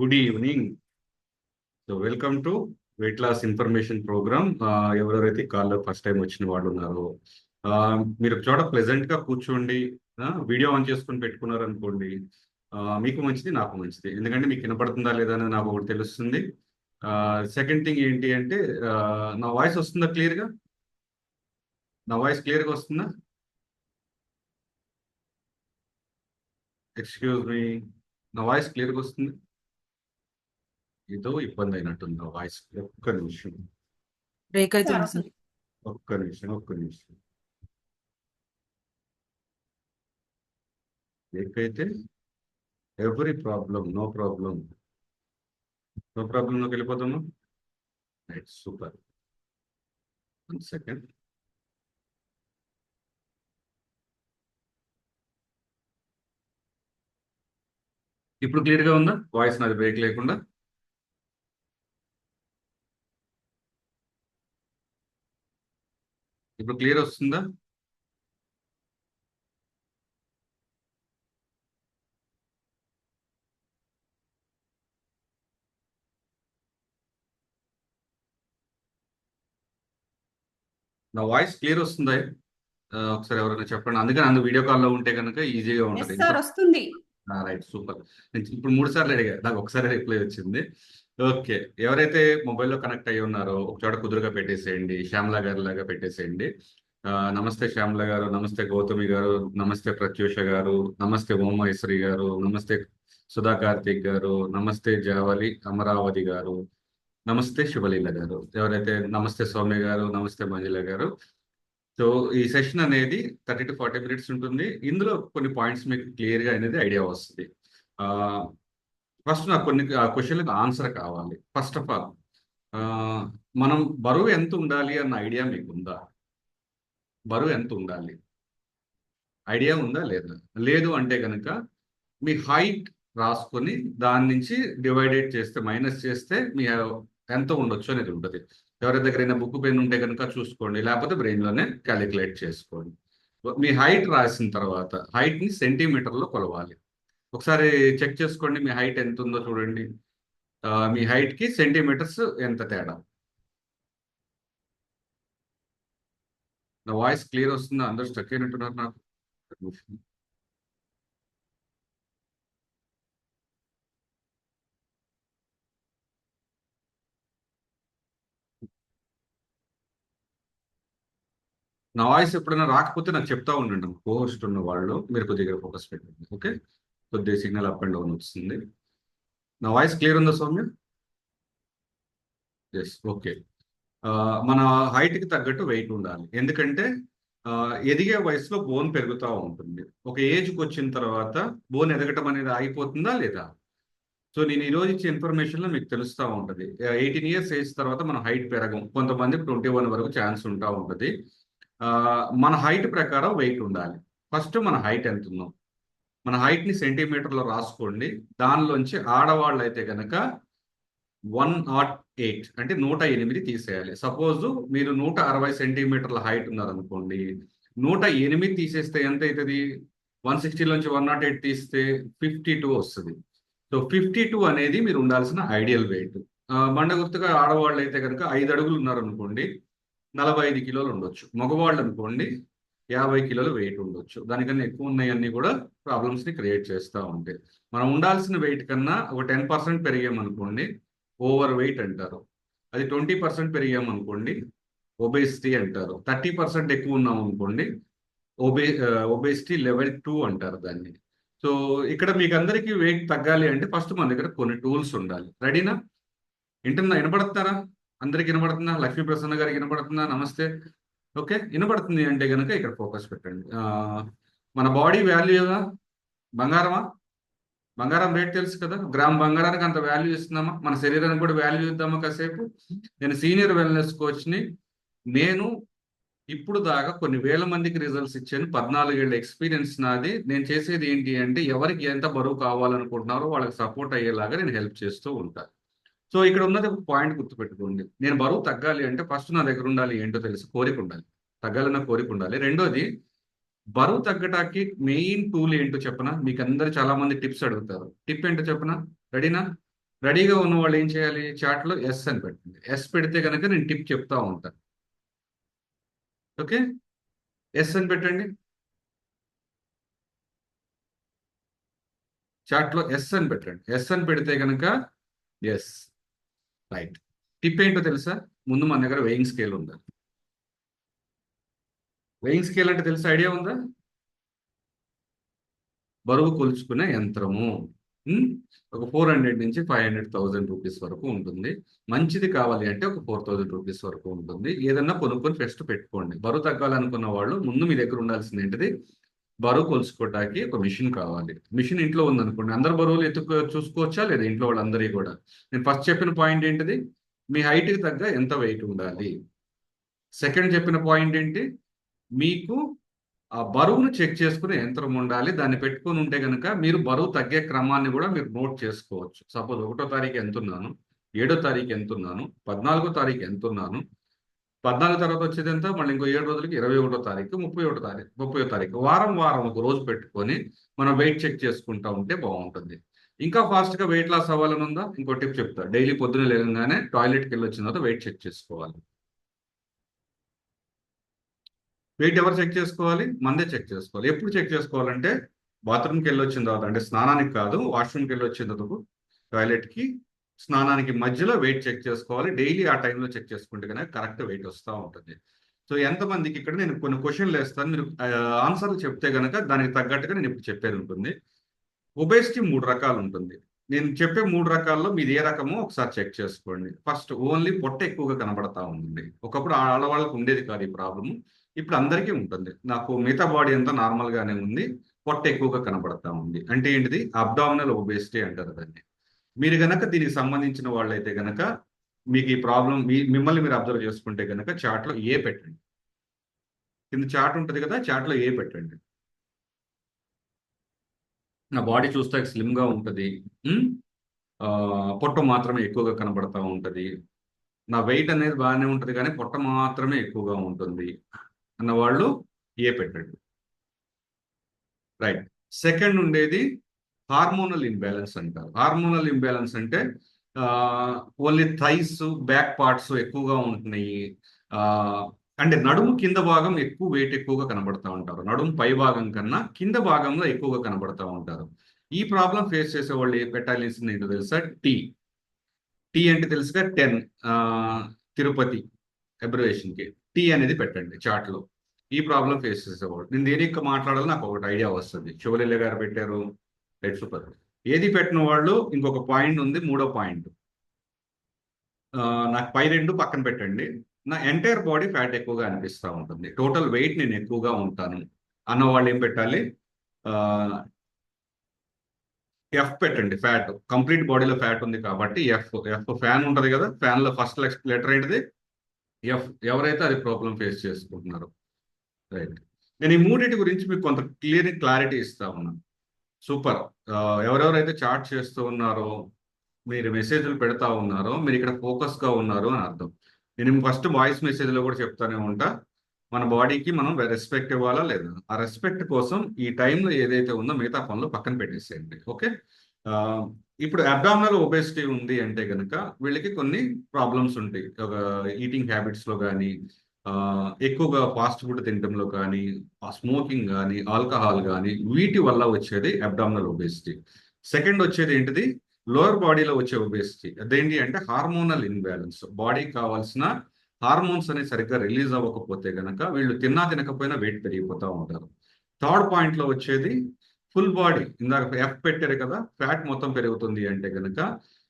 Good evening. So welcome to weight loss information programme. ఎవరెవరైతే కాల్లో first time వచ్చిన వాళ్ళు ఉన్నారో ఆ, మీరు ఒక చోట ప్లెజెంట్ గా కూర్చోండి. వీడియో ఆన్ చేసుకొని పెట్టుకున్నారు అనుకోండి, మీకు మంచిది, నాకు మంచిది. ఎందుకంటే మీకు వినపడుతుందా లేదా అని నాకు ఒకటి తెలుస్తుంది. సెకండ్ థింగ్ ఏంటి అంటే, ఆ, నా వాయిస్ వస్తుందా క్లియర్గా? నా వాయిస్ క్లియర్గా వస్తుందా? ఎక్స్క్యూజ్ మీ, నా వాయిస్ క్లియర్గా వస్తుంది? ఏదో ఇబ్బంది అయినట్టుంది నా వాయిస్. ఒక్క నిమిషం, బ్రేక్ అవుతుంది సార్. ఒక్క నిమిషం. ఏకైతే ఎవ్రీ ప్రాబ్లం, నో ప్రాబ్లంలోకి వెళ్ళిపోతాము. Right, super. 1 సెకండ్. ఇప్పుడు క్లియర్గా ఉందా వాయిస్, నాది బ్రేక్ లేకుండా? ఇప్పుడు క్లియర్ వస్తుందా? నా వాయిస్ క్లియర్ వస్తుందా? ఒకసారి ఎవరైనా చెప్పండి. అందుకని వీడియో కాల్లో ఉంటే కనుక ఈజీగా ఎస్ ఉంటుంది. సార్, వస్తుంది. Right, super. నేను ఇప్పుడు 3 సార్లు అడిగా, నాకు ఒకసారి రిప్లై వచ్చింది. ఓకే, ఎవరైతే మొబైల్లో కనెక్ట్ అయ్యి ఉన్నారో ఒక చోట కుదురుగా పెట్టేసేయండి, శ్యామల గారి లాగా పెట్టేసేయండి. నమస్తే శ్యామల గారు, నమస్తే గౌతమి గారు, నమస్తే ప్రత్యూష గారు, నమస్తే ఉమామహేశ్వరి గారు, నమస్తే సుధా కార్తీక్ గారు, నమస్తే జావలి అమరావతి గారు, నమస్తే శుభలీల గారు. ఎవరైతే నమస్తే సౌమ్య గారు, నమస్తే మంజుల గారు. సో ఈ సెషన్ అనేది 30 to 40 minutes ఉంటుంది. ఇందులో కొన్ని పాయింట్స్ మీకు క్లియర్గా అనేది ఐడియా వస్తుంది. ఫస్ట్ నాకు కొన్ని క్వశ్చన్లకు ఆన్సర్ కావాలి. ఫస్ట్ ఆఫ్ ఆల్, మనం బరువు ఎంత ఉండాలి అన్న ఐడియా మీకు ఉందా? బరువు ఎంత ఉండాలి ఐడియా ఉందా లేదా? లేదు అంటే కనుక మీ హైట్ రాసుకొని దాని నుంచి డివైడెడ్ చేస్తే, మైనస్ చేస్తే మీ ఎంత ఉండొచ్చు అనేది ఉంటుంది. ఎవరి దగ్గరైనా బుక్ పెన్ ఉంటే కనుక చూసుకోండి, లేకపోతే బ్రెయిన్లోనే క్యాలిక్యులేట్ చేసుకోండి. మీ హైట్ రాసిన తర్వాత హైట్ని సెంటీమీటర్లో కొలవాలి. ఒకసారి చెక్ చేసుకోండి, మీ హైట్ ఎంత ఉందో చూడండి. మీ హైట్కి సెంటీమీటర్స్ ఎంత తేడా? నా వాయిస్ క్లియర్ వస్తుందా? అందరూ స్ట్రక్ అయినట్టున్నారు నాకు. నా వాయిస్ ఎప్పుడైనా రాకపోతే నాకు చెప్తా ఉండండి. పోస్ట్ ఉన్న వాళ్ళు మీరు కొద్దిగా ఫోకస్ పెట్టండి. ఓకే, కొద్దిగా సిగ్నల్ అప్ అండ్ డౌన్ వస్తుంది. నా వాయిస్ క్లియర్ ఉందా సౌమ్య? Yes, okay. మన హైట్కి తగ్గట్టు వెయిట్ ఉండాలి. ఎందుకంటే ఎదిగే వయసులో బోన్ పెరుగుతూ ఉంటుంది. ఒక ఏజ్కి వచ్చిన తర్వాత బోన్ ఎదగటం అనేది ఆగిపోతుందా లేదా? సో నేను ఈ రోజు ఇచ్చే ఇన్ఫర్మేషన్లో మీకు తెలుస్తూ ఉంటుంది. 18 years ఏజ్ తర్వాత మన హైట్ పెరగం, కొంతమంది 21 వరకు ఛాన్స్ ఉంటా ఉంటుంది. మన హైట్ ప్రకారం వెయిట్ ఉండాలి. ఫస్ట్ మన హైట్ ఎంత ఉందో, మన హైట్ని సెంటీమీటర్లో రాసుకోండి. దానిలోంచి ఆడవాళ్ళు అయితే కనుక 108 అంటే 108 తీసేయాలి. సపోజ్ మీరు 160 సెంటీమీటర్ల హైట్ ఉన్నారనుకోండి, 108 తీసేస్తే ఎంత అవుతుంది? 160లోంచి 108 తీస్తే 52 వస్తుంది. సో 52 అనేది మీరు ఉండాల్సిన ఐడియల్ వెయిట్. బండ గుర్తుగా ఆడవాళ్ళు అయితే కనుక 5 అడుగులు ఉన్నారనుకోండి, 45 కిలోలు ఉండొచ్చు. మగవాళ్ళు అనుకోండి 50 కిలోలు వెయిట్ ఉండొచ్చు. దానికన్నా ఎక్కువ ఉన్నాయన్నీ కూడా ప్రాబ్లమ్స్ని క్రియేట్ చేస్తూ ఉంటాయి. మనం ఉండాల్సిన వెయిట్ కన్నా ఒక 10% పెరిగామనుకోండి ఓవర్ వెయిట్ అంటారు. అది 20% పెరిగామనుకోండి ఒబేసిటీ అంటారు. 30% ఎక్కువ ఉన్నాం అనుకోండి ఒబేసిటీ లెవెల్ 2 అంటారు దాన్ని. సో ఇక్కడ మీకు అందరికీ వెయిట్ తగ్గాలి అంటే ఫస్ట్ మన దగ్గర కొన్ని టూల్స్ ఉండాలి. రెడీనా? వినపడుతున్నారా? అందరికి వినపడుతుందా? లక్ష్మీ ప్రసన్న గారికి వినపడుతుందా? నమస్తే. ఓకే, వినపడుతుంది అంటే కనుక ఇక్కడ ఫోకస్ పెట్టండి. మన బాడీ వాల్యూగా బంగారమా? బంగారం రేట్ తెలుసు కదా. గ్రామ్ బంగారానికి అంత వాల్యూ ఇస్తున్నామా? మన శరీరానికి కూడా వాల్యూ ఇద్దామా కాసేపు? నేను సీనియర్ వెల్నెస్ కోచ్ని. నేను ఇప్పుడు దాకా కొన్ని వేల మందికి రిజల్ట్స్ ఇచ్చాను. 14 ఏళ్ళ ఎక్స్పీరియన్స్ నాది. నేను చేసేది ఏంటి అంటే ఎవరికి ఎంత బరువు కావాలనుకుంటున్నారో వాళ్ళకి సపోర్ట్ అయ్యేలాగా నేను హెల్ప్ చేస్తూ ఉంటాను. సో ఇక్కడ ఉన్నది ఒక పాయింట్ గుర్తుపెట్టుకోండి. నేను బరువు తగ్గాలి అంటే ఫస్ట్ నా దగ్గర ఉండాలి ఏంటో తెలుసు, కోరిక ఉండాలి. తగ్గాలన్న కోరిక ఉండాలి. రెండోది, బరువు తగ్గటానికి మెయిన్ టూల్ ఏంటో చెప్పనా? మీకు అందరు చాలా మంది టిప్స్ అడుగుతారు. టిప్ ఏంటో చెప్పనా? రెడీనా? రెడీగా ఉన్న వాళ్ళు ఏం చేయాలి? చాట్లో ఎస్ అని పెట్టండి. ఎస్ పెడితే కనుక నేను టిప్ చెప్తా ఉంటాను. ఓకే, ఎస్ అని పెట్టండి. చాట్లో ఎస్ అని పెట్టండి. ఎస్ అని పెడితే కనుక ఎస్, రైట్. టిప్ ఏంటో తెలుసా? ముందు మన దగ్గర వెయింగ్ స్కేల్ ఉండాలి. వెయింగ్ స్కేల్ అంటే తెలుసా? ఐడియా ఉందా? బరువు కొలుచుకునే యంత్రము. ఉమ్, ఒక 400 నుంచి 500,000 రూపీస్ వరకు ఉంటుంది. మంచిది కావాలి అంటే ఒక 4,000 రూపీస్ వరకు ఉంటుంది. ఏదన్నా కొనుక్కొని ఫస్ట్ పెట్టుకోండి. బరువు తగ్గాలనుకున్న వాళ్ళు ముందు మీ దగ్గర ఉండాల్సింది ఏంటిది? బరువు కొలుసుకోవడానికి ఒక మిషన్ కావాలి. మిషన్ ఇంట్లో ఉందనుకోండి, అందరు బరువులు చూసుకోవచ్చా లేదా? ఇంట్లో వాళ్ళందరి కూడా నేను ఫస్ట్ చెప్పిన పాయింట్ ఏంటిది? మీ హైట్కి తగ్గ ఎంత వెయిట్ ఉండాలి. సెకండ్ చెప్పిన పాయింట్ ఏంటి? మీకు ఆ బరువును చెక్ చేసుకునే యంత్రం ఉండాలి. దాన్ని పెట్టుకొని ఉంటే కనుక మీరు బరువు తగ్గే క్రమాన్ని కూడా మీరు నోట్ చేసుకోవచ్చు. సపోజ్ 1వ తారీఖు ఎంత ఉన్నాను, 7వ తారీఖు ఎంత ఉన్నాను, 14వ తారీఖు ఎంత ఉన్నాను, 14 తర్వాత వచ్చేది ఎంత, మళ్ళీ ఇంకో 7 రోజులకి 21వ తారీఖు, 30వ తారీఖు, వారం వారం ఒక రోజు పెట్టుకొని మనం వెయిట్ చెక్ చేసుకుంటా ఉంటే బాగుంటుంది. ఇంకా ఫాస్ట్ గా వెయిట్ లాస్ అవ్వాలని ఉందా? ఇంకో టిప్ చెప్తా. డైలీ పొద్దున లేవగానే టాయిలెట్కి వెళ్ళి వచ్చిన తర్వాత వెయిట్ చెక్ చేసుకోవాలి. వెయిట్ ఎవరు చెక్ చేసుకోవాలి? మందే చెక్ చేసుకోవాలి. ఎప్పుడు చెక్ చేసుకోవాలంటే బాత్రూమ్కి వెళ్ళి వచ్చిన తర్వాత, అంటే స్నానానికి కాదు, వాష్రూమ్కి వెళ్ళి వచ్చిన తర్వాత టాయిలెట్కి, స్నానానికి మధ్యలో వెయిట్ చెక్ చేసుకోవాలి. డైలీ ఆ టైంలో చెక్ చేసుకుంటే కనుక కరెక్ట్ వెయిట్ వస్తూ ఉంటుంది. సో ఎంతమందికి ఇక్కడ నేను కొన్ని క్వశ్చన్లు వేస్తాను, మీరు ఆన్సర్లు చెప్తే కనుక దానికి తగ్గట్టుగా నేను ఇప్పుడు చెప్పేది ఉంటుంది. ఒబేసిటీ 3 రకాలు ఉంటుంది. నేను చెప్పే 3 రకాల్లో మీది ఏ రకమో ఒకసారి చెక్ చేసుకోండి. ఫస్ట్, ఓన్లీ పొట్ట ఎక్కువగా కనబడతా ఉంది. ఒకప్పుడు ఆడవాళ్ళకు ఉండేది కాదు ఈ ప్రాబ్లం, ఇప్పుడు అందరికీ ఉంటుంది. నాకు మిగతా బాడీ అంతా నార్మల్ గానే ఉంది, పొట్ట ఎక్కువగా కనబడతా ఉంది అంటే ఏంటిది? అబ్డామినల్ ఒబేసిటీ అంటారు దాన్ని. మీరు గనక దీనికి సంబంధించిన వాళ్ళైతే గనక మీకు ఈ ప్రాబ్లం మిమ్మల్ని మీరు అబ్జర్వ్ చేసుకుంటే గనక చార్ట్లో ఏ పెట్టండి. కింద చార్ట్ ఉంటుంది కదా, చార్ట్లో ఏ పెట్టండి. నా బాడీ చూస్తే స్లిమ్ గా ఉంటుంది, ఉమ్, ఆ, పొట్ట మాత్రమే ఎక్కువగా కనబడతా ఉంటది, నా వెయిట్ అనేది బాగానే ఉంటుంది కానీ పొట్ట మాత్రమే ఎక్కువగా ఉంటుంది అన్న వాళ్ళు ఏ పెట్టండి. రైట్. సెకండ్ ఉండేది హార్మోనల్ ఇంబ్యాలెన్స్ అంటారు. హార్మోనల్ ఇంబ్యాలెన్స్ అంటే ఓన్లీ థైస్, బ్యాక్ పార్ట్స్ ఎక్కువగా ఉంటున్నాయి. ఆ, అంటే నడుము కింద భాగం ఎక్కువ వెయిట్ ఎక్కువగా కనబడతా ఉంటారు. నడుము పై భాగం కన్నా కింద భాగంలో ఎక్కువగా కనబడతా ఉంటారు. ఈ ప్రాబ్లం ఫేస్ చేసే వాళ్ళు ఏ పెట్టాల్సింది ఏంటో తెలుసా? టీ. టీ అంటే తెలుసుగా 10, తిరుపతి అబ్రివేషన్ కి టీ అనేది పెట్టండి చార్ట్ లో. ఈ ప్రాబ్లం ఫేస్ చేసేవాళ్ళు, నేను దేనికి మాట్లాడాలో నాకు ఒకటి ఐడియా వస్తుంది. శివలీల గారు పెట్టారు, రైట్, సూపర్. ఏది పెట్టిన వాళ్ళు ఇంకొక పాయింట్ ఉంది, మూడో పాయింట్. నాకు పై రెండు పక్కన పెట్టండి. నా ఎంటైర్ బాడీ ఫ్యాట్ ఎక్కువగా అనిపిస్తూ ఉంటుంది, టోటల్ వెయిట్ నేను ఎక్కువగా ఉంటాను అన్న వాళ్ళు ఏం పెట్టాలి? ఎఫ్ పెట్టండి. ఫ్యాట్, కంప్లీట్ బాడీలో ఫ్యాట్ ఉంది కాబట్టి ఎఫ్. ఎఫ్ ఫ్యాన్ ఉంటది కదా, ఫ్యాన్ లో ఫస్ట్ లెటర్ ఏంటిది? ఎఫ్. ఎవరైతే అది ప్రాబ్లం ఫేస్ చేసుకుంటున్నారో, రైట్. నేను ఈ మూడింటి గురించి మీకు కొంత క్లారిటీ ఇస్తా ఉన్నాను. సూపర్. ఎవరెవరైతే చాట్ చేస్తూ ఉన్నారో, మీరు మెసేజ్లు పెడతా ఉన్నారో, మీరు ఇక్కడ ఫోకస్ గా ఉన్నారు అని అర్థం. నేను ఫస్ట్ వాయిస్ మెసేజ్ లో కూడా చెప్తానే ఉంటా, మన బాడీకి మనం రెస్పెక్ట్ ఇవ్వాలా లేదా? ఆ రెస్పెక్ట్ కోసం ఈ టైంలో ఏదైతే ఉందో మిగతా పనులు పక్కన పెట్టేసేయండి. ఓకే. ఆ, ఇప్పుడు అబ్డామినల్ ఒబేసిటీ ఉంది అంటే కనుక వీళ్ళకి కొన్ని ప్రాబ్లమ్స్ ఉంటాయి. ఒక ఈటింగ్ హ్యాబిట్స్ లో కానీ, ఎక్కువగా ఫాస్ట్ ఫుడ్ తినడంలో కానీ, స్మోకింగ్ కానీ, ఆల్కహాల్ కానీ, వీటి వల్ల వచ్చేది అబ్డామినల్ ఒబేసిటీ. సెకండ్ వచ్చేది ఏంటిది? లోవర్ బాడీలో వచ్చే ఒబేసిటీ. అదేంటి అంటే హార్మోనల్ ఇన్బ్యాలెన్స్. బాడీకి కావాల్సిన హార్మోన్స్ అనేది సరిగ్గా రిలీజ్ అవ్వకపోతే గనక వీళ్ళు తిన్నా తినకపోయినా వెయిట్ పెరిగిపోతూ ఉంటారు. థర్డ్ పాయింట్ లో వచ్చేది ఫుల్ బాడీ. ఇందాక ఎఫ్ పెట్టారు కదా, ఫ్యాట్ మొత్తం పెరుగుతుంది అంటే కనుక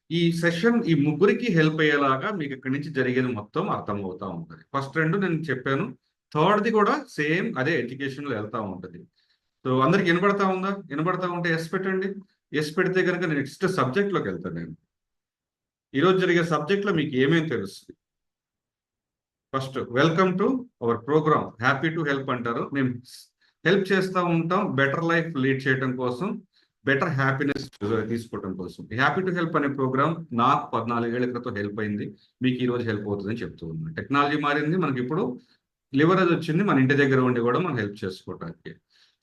ఈ సెషన్ ఈ ముగ్గురికి హెల్ప్ అయ్యేలాగా మీకు ఇక్కడి నుంచి జరిగేది మొత్తం అర్థం అవుతా ఉంటుంది. ఫస్ట్ రెండు నేను చెప్పాను, థర్డ్ది కూడా సేమ్ అదే ఎడ్యుకేషన్ లో వెళ్తా ఉంటుంది. సో అందరికి వినబడతా ఉందా? వినబడతా ఉంటే ఎస్ పెట్టండి. ఎస్ పెడితే కనుక నెక్స్ట్ సబ్జెక్ట్ లోకి వెళ్తాను. నేను ఈరోజు జరిగే సబ్జెక్ట్ లో మీకు ఏమేమి తెలుస్తుంది? First, welcome to our programme happy to help అంటారు. మేము హెల్ప్ చేస్తూ ఉంటాం బెటర్ లైఫ్ లీడ్ చేయడం కోసం, బెటర్ హ్యాపీనెస్ తీసుకోవడం కోసం. హ్యాపీ టు హెల్ప్ అనే ప్రోగ్రామ్ నాకు 14 ఏళ్ల క్రితం హెల్ప్ అయింది, మీకు ఈ రోజు హెల్ప్ అవుతుందని చెప్తూ ఉన్నాను. టెక్నాలజీ మారింది, మనకి ఇప్పుడు లివరేజ్ వచ్చింది మన ఇంటి దగ్గర ఉండి కూడా మనం హెల్ప్ చేసుకోవడానికి.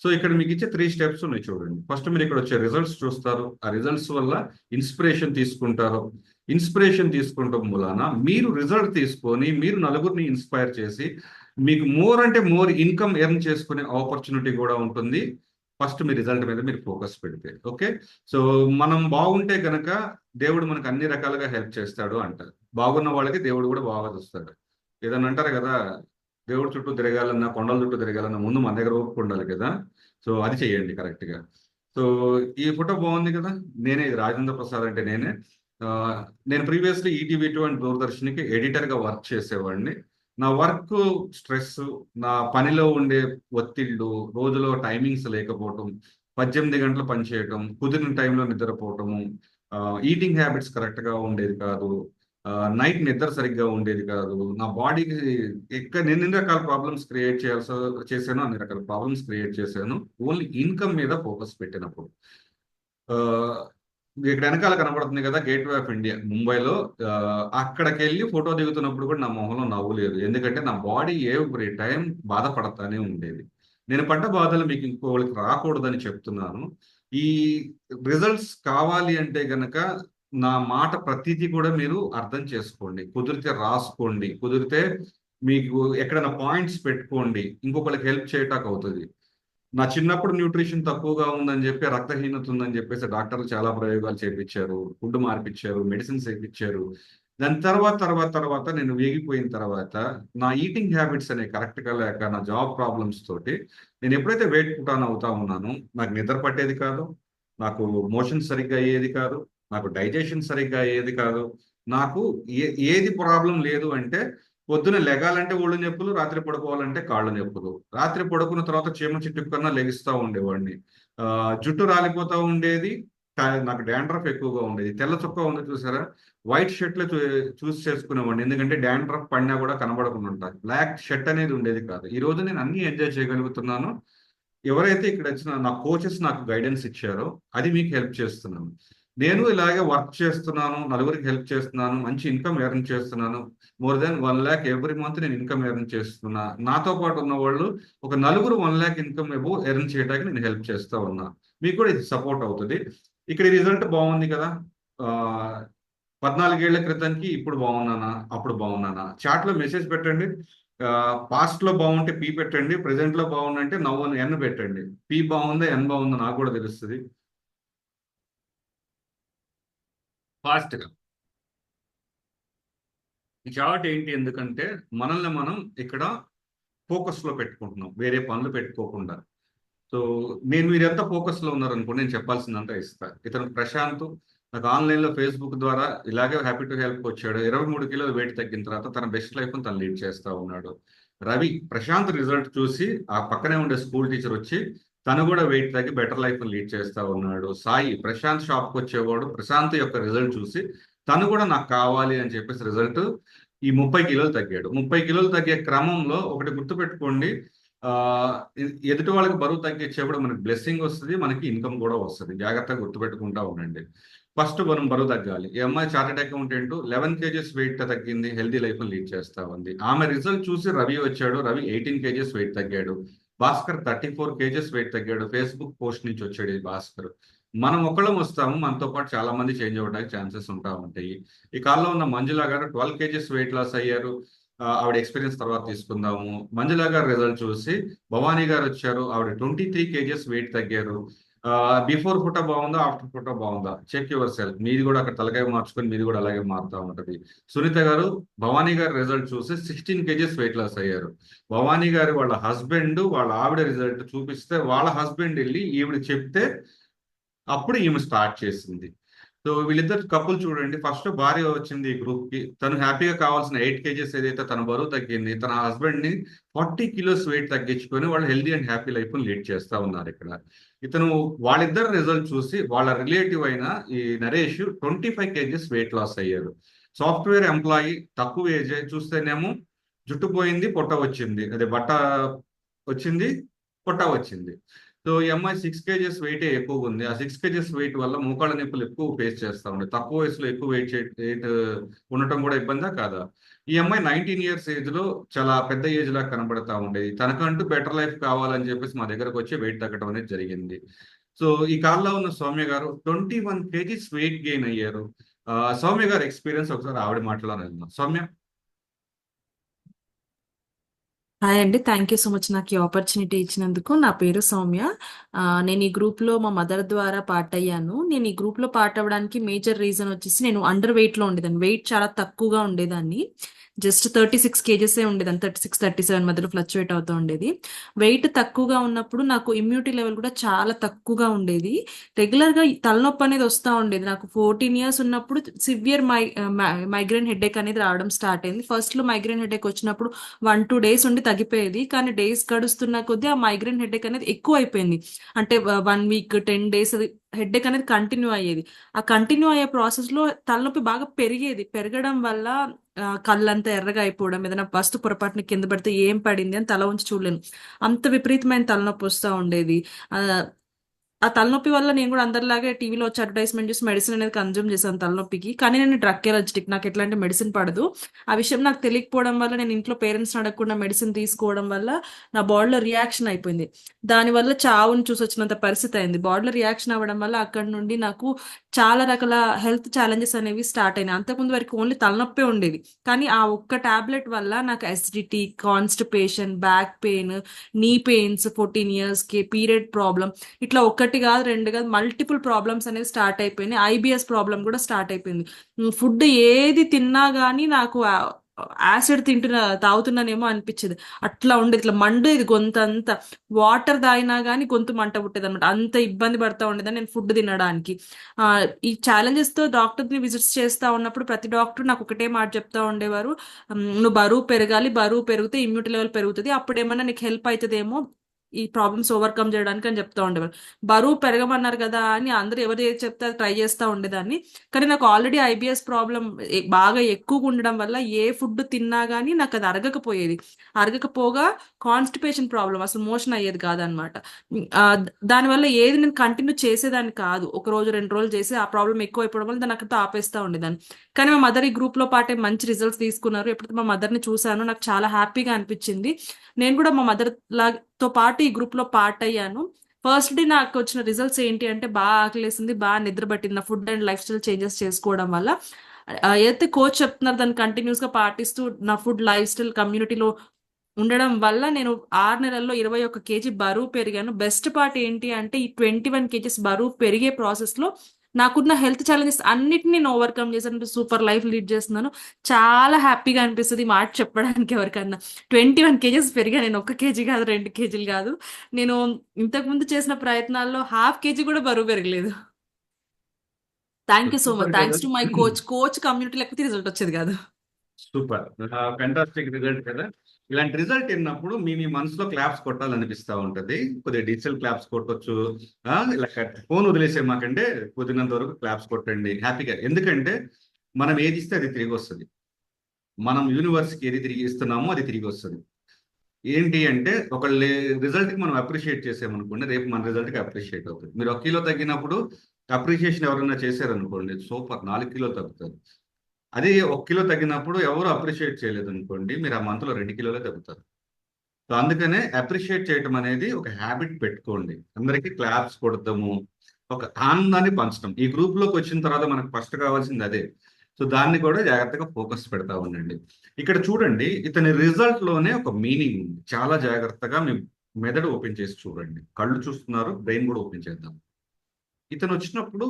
సో ఇక్కడ మీకు ఇచ్చే 3 స్టెప్స్ ఉన్నాయి చూడండి. ఫస్ట్ మీరు ఇక్కడ వచ్చే రిజల్ట్స్ చూస్తారు. ఆ రిజల్ట్స్ వల్ల ఇన్స్పిరేషన్ తీసుకుంటారు. ఇన్స్పిరేషన్ తీసుకుంటాం మూలాన మీరు రిజల్ట్ తీసుకొని మీరు నలుగురిని ఇన్స్పైర్ చేసి మీకు మోర్ అంటే మోర్ ఇన్కమ్ ఎర్న్ చేసుకునే ఆపర్చునిటీ కూడా ఉంటుంది. ఫస్ట్ మీ రిజల్ట్ మీద మీరు ఫోకస్ పెడితే. ఓకే. సో మనం బాగుంటే కనుక దేవుడు మనకు అన్ని రకాలుగా హెల్ప్ చేస్తాడు అంటారు. బాగున్న వాళ్ళకి దేవుడు కూడా బాగా చూస్తాడు. ఏదన్నా అంటారు కదా, దేవుడు చుట్టూ తిరగాలన్నా కొండల చుట్టూ తిరగాలన్నా ముందు మన దగ్గర ఓపిక ఉండాలి కదా. సో అది చెయ్యండి కరెక్ట్ గా. సో ఈ ఫోటో బాగుంది కదా. నేనే, ఇది రాజేంద్ర ప్రసాద్ అంటే నేనే. ఆ, నేను ప్రీవియస్లీ ఈటీవీ2 అండ్ దూరదర్శన్కి ఎడిటర్ గా వర్క్ చేసేవాడిని. నా వర్క్ స్ట్రెస్, నా పనిలో ఉండే ఒత్తిళ్ళు, రోజులో టైమింగ్స్ లేకపోవటం, 18 గంటలు పనిచేయటం, కుదిరిన టైంలో నిద్రపోవటము, ఈటింగ్ హ్యాబిట్స్ కరెక్ట్ గా ఉండేది కాదు, నైట్ నిద్ర సరిగ్గా ఉండేది కాదు. నా బాడీకి నేను ఎన్ని రకాల ప్రాబ్లమ్స్ క్రియేట్ చేశాను, అన్ని రకాల ప్రాబ్లమ్స్ క్రియేట్ చేశాను ఓన్లీ ఇన్కమ్ మీద ఫోకస్ పెట్టినప్పుడు. ఆ, ఇక్కడ వెనకాల కనబడుతుంది కదా గేట్వే ఆఫ్ ఇండియా ముంబైలో. అక్కడికి వెళ్ళి ఫోటో దిగుతున్నప్పుడు కూడా నా మొహంలో నవ్వు లేదు. ఎందుకంటే నా బాడీ ఎవ్రీ టైం బాధపడతానే ఉండేది. నేను పడ్డ బాధలు మీకు ఇంకోళ్ళకి రాకూడదని చెప్తున్నాను. ఈ రిజల్ట్స్ కావాలి అంటే గనక నా మాట ప్రతిదీ కూడా మీరు అర్థం చేసుకోండి. కుదిరితే రాసుకోండి, కుదిరితే మీకు ఎక్కడైనా పాయింట్స్ పెట్టుకోండి. ఇంకొకరికి హెల్ప్ చేయటానికి అవుతుంది. నా చిన్నప్పుడు న్యూట్రిషన్ తక్కువగా ఉందని చెప్పి, రక్తహీనత ఉందని చెప్పేసి డాక్టర్లు చాలా ప్రయోగాలు చేయించారు, ఫుడ్ మార్పిచ్చారు, మెడిసిన్స్ వేయించారు. దాని తర్వాత నేను వేగిపోయిన తర్వాత నా ఈటింగ్ హ్యాబిట్స్ అనేవి కరెక్ట్ గా లేక, నా జాబ్ ప్రాబ్లమ్స్ తోటి నేను ఎప్పుడైతే వెయిట్ పుట్ ఆన్ అవుతా ఉన్నానో నాకు నిద్ర పట్టేది కాదు, నాకు మోషన్ సరిగ్గా అయ్యేది కాదు, నాకు డైజెషన్ సరిగ్గా అయ్యేది కాదు. నాకు ఏది ప్రాబ్లం లేదు అంటే పొద్దున లెగాలంటే ఒళ్ళు నొప్పులు, రాత్రి పడుకోవాలంటే కాళ్ళు నొప్పులు. రాత్రి పడుకున్న తర్వాత చీమ చిట్టుకు కన్నా లెగిస్తూ ఉండేవాడిని. ఆ, జుట్టు రాలిపోతూ ఉండేది. నాకు డాండ్రఫ్ ఎక్కువగా ఉండేది. తెల్ల చొక్కా ఉంది చూసారా, వైట్ షర్ట్ లో చూస్ చేసుకునేవాడిని. ఎందుకంటే డాండ్రఫ్ పడినా కూడా కనబడకుండా ఉంటారు. బ్లాక్ షర్ట్ అనేది ఉండేది కాదు. ఈ రోజు నేను అన్ని ఎంజాయ్ చేయగలుగుతున్నాను. ఎవరైతే ఇక్కడ వచ్చిన నా కోచెస్ నాకు గైడెన్స్ ఇచ్చారో అది మీకు హెల్ప్ చేస్తున్నాను. నేను ఇలాగే వర్క్ చేస్తున్నాను, నలుగురికి హెల్ప్ చేస్తున్నాను, మంచి ఇన్కమ్ ఎర్న్ చేస్తున్నాను. More than 1 lakh every month నేను ఇన్కమ్ ఎర్న్ చేస్తున్నా. నాతో పాటు ఉన్న వాళ్ళు ఒక నలుగురు 1 lakh ఇన్కమ్ ఎర్న్ చేయడానికి నేను హెల్ప్ చేస్తూ ఉన్నా. మీకు కూడా ఇది సపోర్ట్ అవుతుంది. ఇక్కడ ఈ రిజల్ట్ బాగుంది కదా. ఆ, 14 ఏళ్ల క్రితంకి ఇప్పుడు బాగున్నానా, అప్పుడు బాగున్నానా, చాట్ లో మెసేజ్ పెట్టండి. పాస్ట్ లో బాగుంటే పీ పెట్టండి, ప్రెసెంట్ లో బాగుందంటే నవ్వు ఎన్ పెట్టండి. పీ బాగుందా ఎన్ బాగుందా నాకు కూడా తెలుస్తుంది ఫాస్ట్ గా. ఈ చాట్ ఏంటి, ఎందుకంటే మనల్ని మనం ఇక్కడ ఫోకస్ లో పెట్టుకుంటున్నాం, వేరే పనులు పెట్టుకోకుండా. సో మీరు ఎంత ఫోకస్ లో ఉన్నారనుకోండి, నేను చెప్పాల్సిందంతా ఇస్తా. ఇతను ప్రశాంత్ నాకు ఆన్లైన్ లో ఫేస్బుక్ ద్వారా ఇలాగే హ్యాపీ టు హెల్ప్ వచ్చాడు. 23 కిలోలు వెయిట్ తగ్గిన తర్వాత తన బెస్ట్ లైఫ్ తను లీడ్ చేస్తా ఉన్నాడు. రవి ప్రశాంత్ రిజల్ట్ చూసి ఆ పక్కనే ఉండే స్కూల్ టీచర్ వచ్చి తను కూడా వెయిట్ తగ్గి బెటర్ లైఫ్ లీడ్ చేస్తా ఉన్నాడు. సాయి ప్రశాంత్ షాప్కి వచ్చేవాడు, ప్రశాంత్ యొక్క రిజల్ట్ చూసి తను కూడా నాకు కావాలి అని చెప్పేసి రిజల్ట్ ఈ 30 కిలోలు తగ్గాడు. 30 కిలోలు తగ్గే క్రమంలో ఒకటి గుర్తుపెట్టుకోండి, ఆ ఎదుటి వాళ్ళకి బరువు తగ్గించేప్పుడు మనకి బ్లెస్సింగ్ వస్తుంది, మనకి ఇన్కమ్ కూడా వస్తుంది. జాగ్రత్తగా గుర్తుపెట్టుకుంటా ఉండండి. ఫస్ట్ మనం బరువు తగ్గాలి. ఈ అమ్మాయి చార్టెడ్ అకౌంటెంట్ 11 kgs వెయిట్ తగ్గింది, హెల్దీ లైఫ్ లీడ్ చేస్తా ఉంది. ఆమె రిజల్ట్ చూసి రవి వచ్చాడు, రవి 18 kgs వెయిట్ తగ్గాడు. భాస్కర్ 34 kgs వెయిట్ తగ్గాడు. ఫేస్బుక్ పోస్ట్ నుంచి వచ్చాడు ఈ భాస్కర్. మనం ఒకళ్ళం వస్తాము, మనతో పాటు చాలా మంది చేంజ్ అవ్వడానికి ఛాన్సెస్ ఉంటా ఉంటాయి. ఈ కాలంలో ఉన్న మంజులా గారు 12 kgs వెయిట్ లాస్ అయ్యారు. ఆవిడ ఎక్స్పీరియన్స్ తర్వాత తీసుకుందాము. మంజులా గారు రిజల్ట్ చూసి భవానీ గారు వచ్చారు, ఆవిడ 23 kgs వెయిట్ తగ్గారు. బిఫోర్ ఫోటో బాగుందా, ఆఫ్టర్ ఫోటో బాగుందా, చెక్ యువర్ సెల్ఫ్. మీది కూడా అక్కడ తలకాయ మార్చుకొని మీది కూడా అలాగే మారుతూ ఉంటది. సునీత గారు భవానీ గారి రిజల్ట్ చూసి 16 kgs వెయిట్ లాస్ అయ్యారు. భవానీ గారు వాళ్ళ హస్బెండ్ వాళ్ళ ఆవిడ రిజల్ట్ చూపిస్తే వాళ్ళ హస్బెండ్ వెళ్ళి ఈవిడ చెప్తే అప్పుడు ఈమె స్టార్ట్ చేసింది. సో వీళ్ళిద్దరు కపుల్ చూడండి, ఫస్ట్ భార్య వచ్చింది ఈ గ్రూప్ కి. తను హ్యాపీగా కావాల్సిన 8 kgs ఏదైతే తన బరువు తగ్గింది, తన హస్బెండ్ ని 40 kilos వెయిట్ తగ్గించుకొని వాళ్ళు healthy and happy life lead చేస్తా ఉన్నారు ఇక్కడ. ఇతను వాళ్ళిద్దరు రిజల్ట్ చూసి వాళ్ళ రిలేటివ్ అయిన ఈ నరేష్ 25 kgs వెయిట్ లాస్ అయ్యారు. సాఫ్ట్వేర్ ఎంప్లాయీ, తక్కువ ఏజ్, చూస్తేనేమో జుట్టు పోయింది, పొట్ట వచ్చింది, అదే బట్ట వచ్చింది, పొట్ట వచ్చింది. సో సో ఈ అమ్మాయి 6 kgs వెయిట్ ఎక్కువగా ఉంది. ఆ 6 kgs వెయిట్ వల్ల మోకాళ్ళ నొప్పులు ఎక్కువ ఫేస్ చేస్తా ఉంది. తక్కువ వయసులో ఎక్కువ వెయిట్ ఉండటం కూడా ఇబ్బందా కాదా? ఈ అమ్మాయి 19 ఇయర్స్ ఏజ్ లో చాలా పెద్ద ఏజ్ లా కనబడతా ఉండేది. తనకంటూ బెటర్ లైఫ్ కావాలని చెప్పేసి మా దగ్గరకు వచ్చి వెయిట్ తగ్గడం అనేది జరిగింది. సో ఈ కాల్లో ఉన్న సౌమ్య గారు 21 kgs వెయిట్ గెయిన్ అయ్యారు. సౌమ్య గారి ఎక్స్పీరియన్స్ ఒకసారి ఆవిడ మాటలోనే విందాం. సౌమ్య. హాయ్ అండి. థ్యాంక్ యూ సో మచ్ నాకు ఈ ఆపర్చునిటీ ఇచ్చినందుకు. నా పేరు సౌమ్య. నేను ఈ గ్రూప్లో మా మదర్ ద్వారా పార్ట్ అయ్యాను. నేను ఈ గ్రూప్లో పార్ట్ అవ్వడానికి మేజర్ రీజన్ వచ్చేసి నేను అండర్ వెయిట్లో ఉండేదాన్ని. వెయిట్ చాలా తక్కువగా ఉండేదాన్ని. జస్ట్ 36 కేజెసే ఉండేదాన్ని. 36-37 మధ్యలో ఫ్లక్చువేట్ అవుతూ ఉండేది. వెయిట్ తక్కువగా ఉన్నప్పుడు నాకు ఇమ్యూనిటీ లెవెల్ కూడా చాలా తక్కువగా ఉండేది. రెగ్యులర్గా తలనొప్పి అనేది వస్తూ ఉండేది. నాకు 14 ఇయర్స్ ఉన్నప్పుడు సివియర్ మైగ్రేన్ హెడేక్ అనేది రావడం స్టార్ట్ అయింది. ఫస్ట్లో మైగ్రేన్ హెడేక్ వచ్చినప్పుడు 1-2 డేస్ ఉండి తగ్గిపోయేది. కానీ డేస్ గడుస్తున్న కొద్దీ ఆ మైగ్రేన్ హెడేక్ అనేది ఎక్కువ అయిపోయింది. అంటే 1 వీక్ 10 డేస్ అది హెడేక్ అనేది కంటిన్యూ అయ్యేది. ఆ కంటిన్యూ అయ్యే ప్రాసెస్లో తలనొప్పి బాగా పెరిగేది. పెరగడం వల్ల కళ్ళంతా ఎర్రగా అయిపోవడం, ఏదైనా వస్తు పొరపాటున కింద పడితే ఏం పడింది అని తల ఉంచి చూడలేను. అంత విపరీతమైన తలనొప్పి వస్తూ ఉండేది. ఆ ఆ తలనొప్పి వల్ల నేను కూడా అందరిలాగే టీవీలో వచ్చి అడ్వర్టైజ్మెంట్ చూసి మెడిసిన్ అనేది కన్జ్యూమ్ చేశాను తలనొప్పికి. కానీ నేను డ్రగ్ ఎలర్జిటిక్, నాకు ఎట్లాంటి మెడిసిన్ పడదు. ఆ విషయం నాకు తెలియకపోవడం వల్ల నేను ఇంట్లో పేరెంట్స్ అడగకుండా మెడిసిన్ తీసుకోవడం వల్ల నా బాడీలో రియాక్షన్ అయిపోయింది. దానివల్ల చావుని చూసి వచ్చినంత పరిస్థితి అయింది. బాడీలో రియాక్షన్ అవ్వడం వల్ల అక్కడి నుండి నాకు చాలా రకాల హెల్త్ ఛాలెంజెస్ అనేవి స్టార్ట్ అయినాయి. అంతకుముందు వరకు ఓన్లీ తలనొప్పే ఉండేది. కానీ ఆ ఒక్క టాబ్లెట్ వల్ల నాకు అసిడిటీ, కాన్స్టిపేషన్, బ్యాక్ పెయిన్, నీ పెయిన్స్, 14 ఇయర్స్కి పీరియడ్ ప్రాబ్లం, ఇట్లా ఒకటి కాదు రెండు కాదు మల్టిపుల్ ప్రాబ్లమ్స్ అనేవి స్టార్ట్ అయిపోయినాయి. ఐబిఎస్ ప్రాబ్లం కూడా స్టార్ట్ అయిపోయింది. ఫుడ్ ఏది తిన్నా కానీ నాకు యాసిడ్ తాగుతున్నానేమో అనిపించేది. అట్లా ఉండేది, ఇట్లా మండేది గొంతంతా. వాటర్ తాగినా కానీ గొంతు మంట పుట్టేది అనమాట. అంత ఇబ్బంది పడతా ఉండేదని నేను ఫుడ్ తినడానికి. ఈ ఛాలెంజెస్ తో డాక్టర్ని విజిట్స్ చేస్తా ఉన్నప్పుడు ప్రతి డాక్టర్ నాకు ఒకటే మాట చెప్తా ఉండేవారు, నువ్వు బరువు పెరగాలి, బరువు పెరిగితే ఇమ్యూనిటీ లెవెల్ పెరుగుతుంది, అప్పుడు ఏమన్నా నీకు హెల్ప్ అవుతుందేమో ఈ ప్రాబ్లమ్స్ ఓవర్కమ్ చేయడానికి అని చెప్తా ఉండేవారు. బరువు పెరగమన్నారు కదా అని అందరూ ఎవరు ఏది చెప్తే అది ట్రై చేస్తూ ఉండేదాన్ని. కానీ నాకు ఆల్రెడీ ఐబిఎస్ ప్రాబ్లం బాగా ఎక్కువగా ఉండడం వల్ల ఏ ఫుడ్ తిన్నా కానీ నాకు అది అరగకపోగా కాన్స్టిపేషన్ ప్రాబ్లం, అసలు మోషన్ అయ్యేది కాదనమాట. దానివల్ల ఏది నేను కంటిన్యూ చేసేదాన్ని కాదు. ఒక రోజు 2 రోజులు చేసి ఆ ప్రాబ్లం ఎక్కువ అయిపోవడం వల్ల దాన్ని అక్కడితో ఆపేస్తూ ఉండేదాన్ని. కానీ మా మదర్ ఈ గ్రూప్లో పాటే మంచి రిజల్ట్స్ తీసుకున్నారు. ఎప్పుడైతే మా మదర్ని చూశానో నాకు చాలా హ్యాపీగా అనిపించింది. నేను కూడా మా మదర్ తో పాటు ఈ గ్రూప్లో పార్ట్ అయ్యాను. ఫస్ట్ డే నాకు వచ్చిన రిజల్ట్స్ ఏంటి అంటే బాగా ఆకలేసింది, బాగా నిద్ర పట్టింది నా food and life style changes చేసుకోవడం వల్ల. ఏదైతే కోచ్ చెప్తున్నారు దాన్ని కంటిన్యూస్గా పాటిస్తూ నా ఫుడ్ లైఫ్ స్టైల్ కమ్యూనిటీలో ఉండడం వల్ల నేను 6 నెలల్లో 21 కేజీ బరువు పెరిగాను. బెస్ట్ పార్ట్ ఏంటి అంటే ఈ 21 కేజీస్ బరువు పెరిగే ప్రాసెస్లో నాకున్న హెల్త్ ఛాలెంజెస్ అన్నిటిని నేను ఓవర్కమ్ చేశాను. సూపర్ లైఫ్ లీడ్ చేస్తున్నాను. చాలా హ్యాపీగా అనిపిస్తుంది ఈ మాట చెప్పడానికి ఎవరికన్నా. 21 కేజీస్ పెరిగా నేను. 1 కేజీ కాదు, 2 కేజీలు కాదు. నేను ఇంతకుముందు చేసిన ప్రయత్నాల్లో హాఫ్ కేజీ కూడా బరువు పెరగలేదు. Thank you so much. Super కదా. Thanks to my coach community లేకపోతే రిజల్ట్ వచ్చేది కాదు. సూపర్. ఫెంటాస్టిక్ రిజల్ట్ కదా. ఇలాంటి రిజల్ట్ విన్నప్పుడు మీ మీ మనసులో క్లాప్స్ కొట్టాలనిపిస్తూ ఉంటది. కొద్దిగా డిజిటల్ క్లాప్స్ కొట్టొచ్చు. ఇలా ఫోన్ వదిలేసే మాకంటే కుదిరినంత వరకు క్లాప్స్ కొట్టండి హ్యాపీగా. ఎందుకంటే మనం ఏది ఇస్తే అది తిరిగి వస్తుంది. మనం యూనివర్స్కి ఏది తిరిగి ఇస్తున్నామో అది తిరిగి వస్తుంది. ఏంటి అంటే ఒకళ్ళ రిజల్ట్కి మనం అప్రిషియేట్ చేసామనుకోండి, రేపు మన రిజల్ట్కి అప్రిషియేట్ అవుతుంది. మీరు 1 కిలో తగ్గినప్పుడు అప్రిషియేషన్ ఎవరైనా చేశారనుకోండి, సూపర్ 4 కిలోలు తగ్గుతారు. అదే 1 కిలో తగ్గినప్పుడు ఎవరు అప్రిషియేట్ చేయలేదు అనుకోండి, మీరు ఆ మంత్లో 2 కిలోలే తగ్గుతారు. సో అందుకనే అప్రిషియేట్ చేయటం అనేది ఒక హ్యాబిట్ పెట్టుకోండి. అందరికీ క్లాప్స్ కొడతాము, ఒక ఆనందాన్ని పంచడం. ఈ గ్రూప్లోకి వచ్చిన తర్వాత మనకు ఫస్ట్ కావాల్సింది అదే. సో దాన్ని కూడా జాగ్రత్తగా ఫోకస్ పెడతా ఉండండి. ఇక్కడ చూడండి, ఇతని రిజల్ట్ లోనే ఒక మీనింగ్ ఉంది. చాలా జాగ్రత్తగా మీ మెదడు ఓపెన్ చేసి చూడండి. కళ్ళు చూస్తున్నారు, బ్రెయిన్ కూడా ఓపెన్ చేద్దాం. ఇతను వచ్చినప్పుడు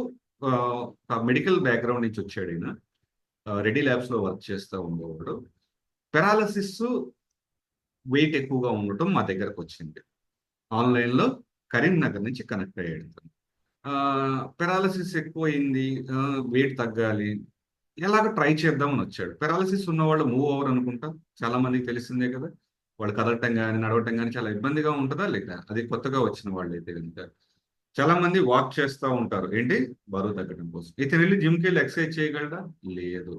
మెడికల్ బ్యాక్గ్రౌండ్ నుంచి వచ్చాడు. ఈయన రెడీ ల్యాబ్స్ లో వర్క్ చేస్తూ ఉండేవాడు. పెరాలసిస్ వెయిట్ ఎక్కువగా ఉండటం మా దగ్గరకు వచ్చింది. ఆన్లైన్లో కరీంనగర్ నుంచి కనెక్ట్ అయ్యాడు. పెరాలసిస్ ఎక్కువైంది, వెయిట్ తగ్గాలి, ఎలాగ ట్రై చేద్దామని వచ్చాడు. పెరాలసిస్ ఉన్న వాళ్ళు మూవ్ ఓవర్ అనుకుంటా చాలా మందికి తెలిసిందే కదా. వాళ్ళు కదలటం కానీ నడవటం కానీ చాలా ఇబ్బందిగా ఉంటుందా లేదా? అది కొత్తగా వచ్చిన వాళ్ళు అయితే కనుక చాలా మంది వాక్ చేస్తూ ఉంటారు. ఏంటి? బరువు తగ్గడం కోసం. ఇతను వెళ్ళి జిమ్కి వెళ్ళి ఎక్సర్సైజ్ చేయగలడా? లేదు.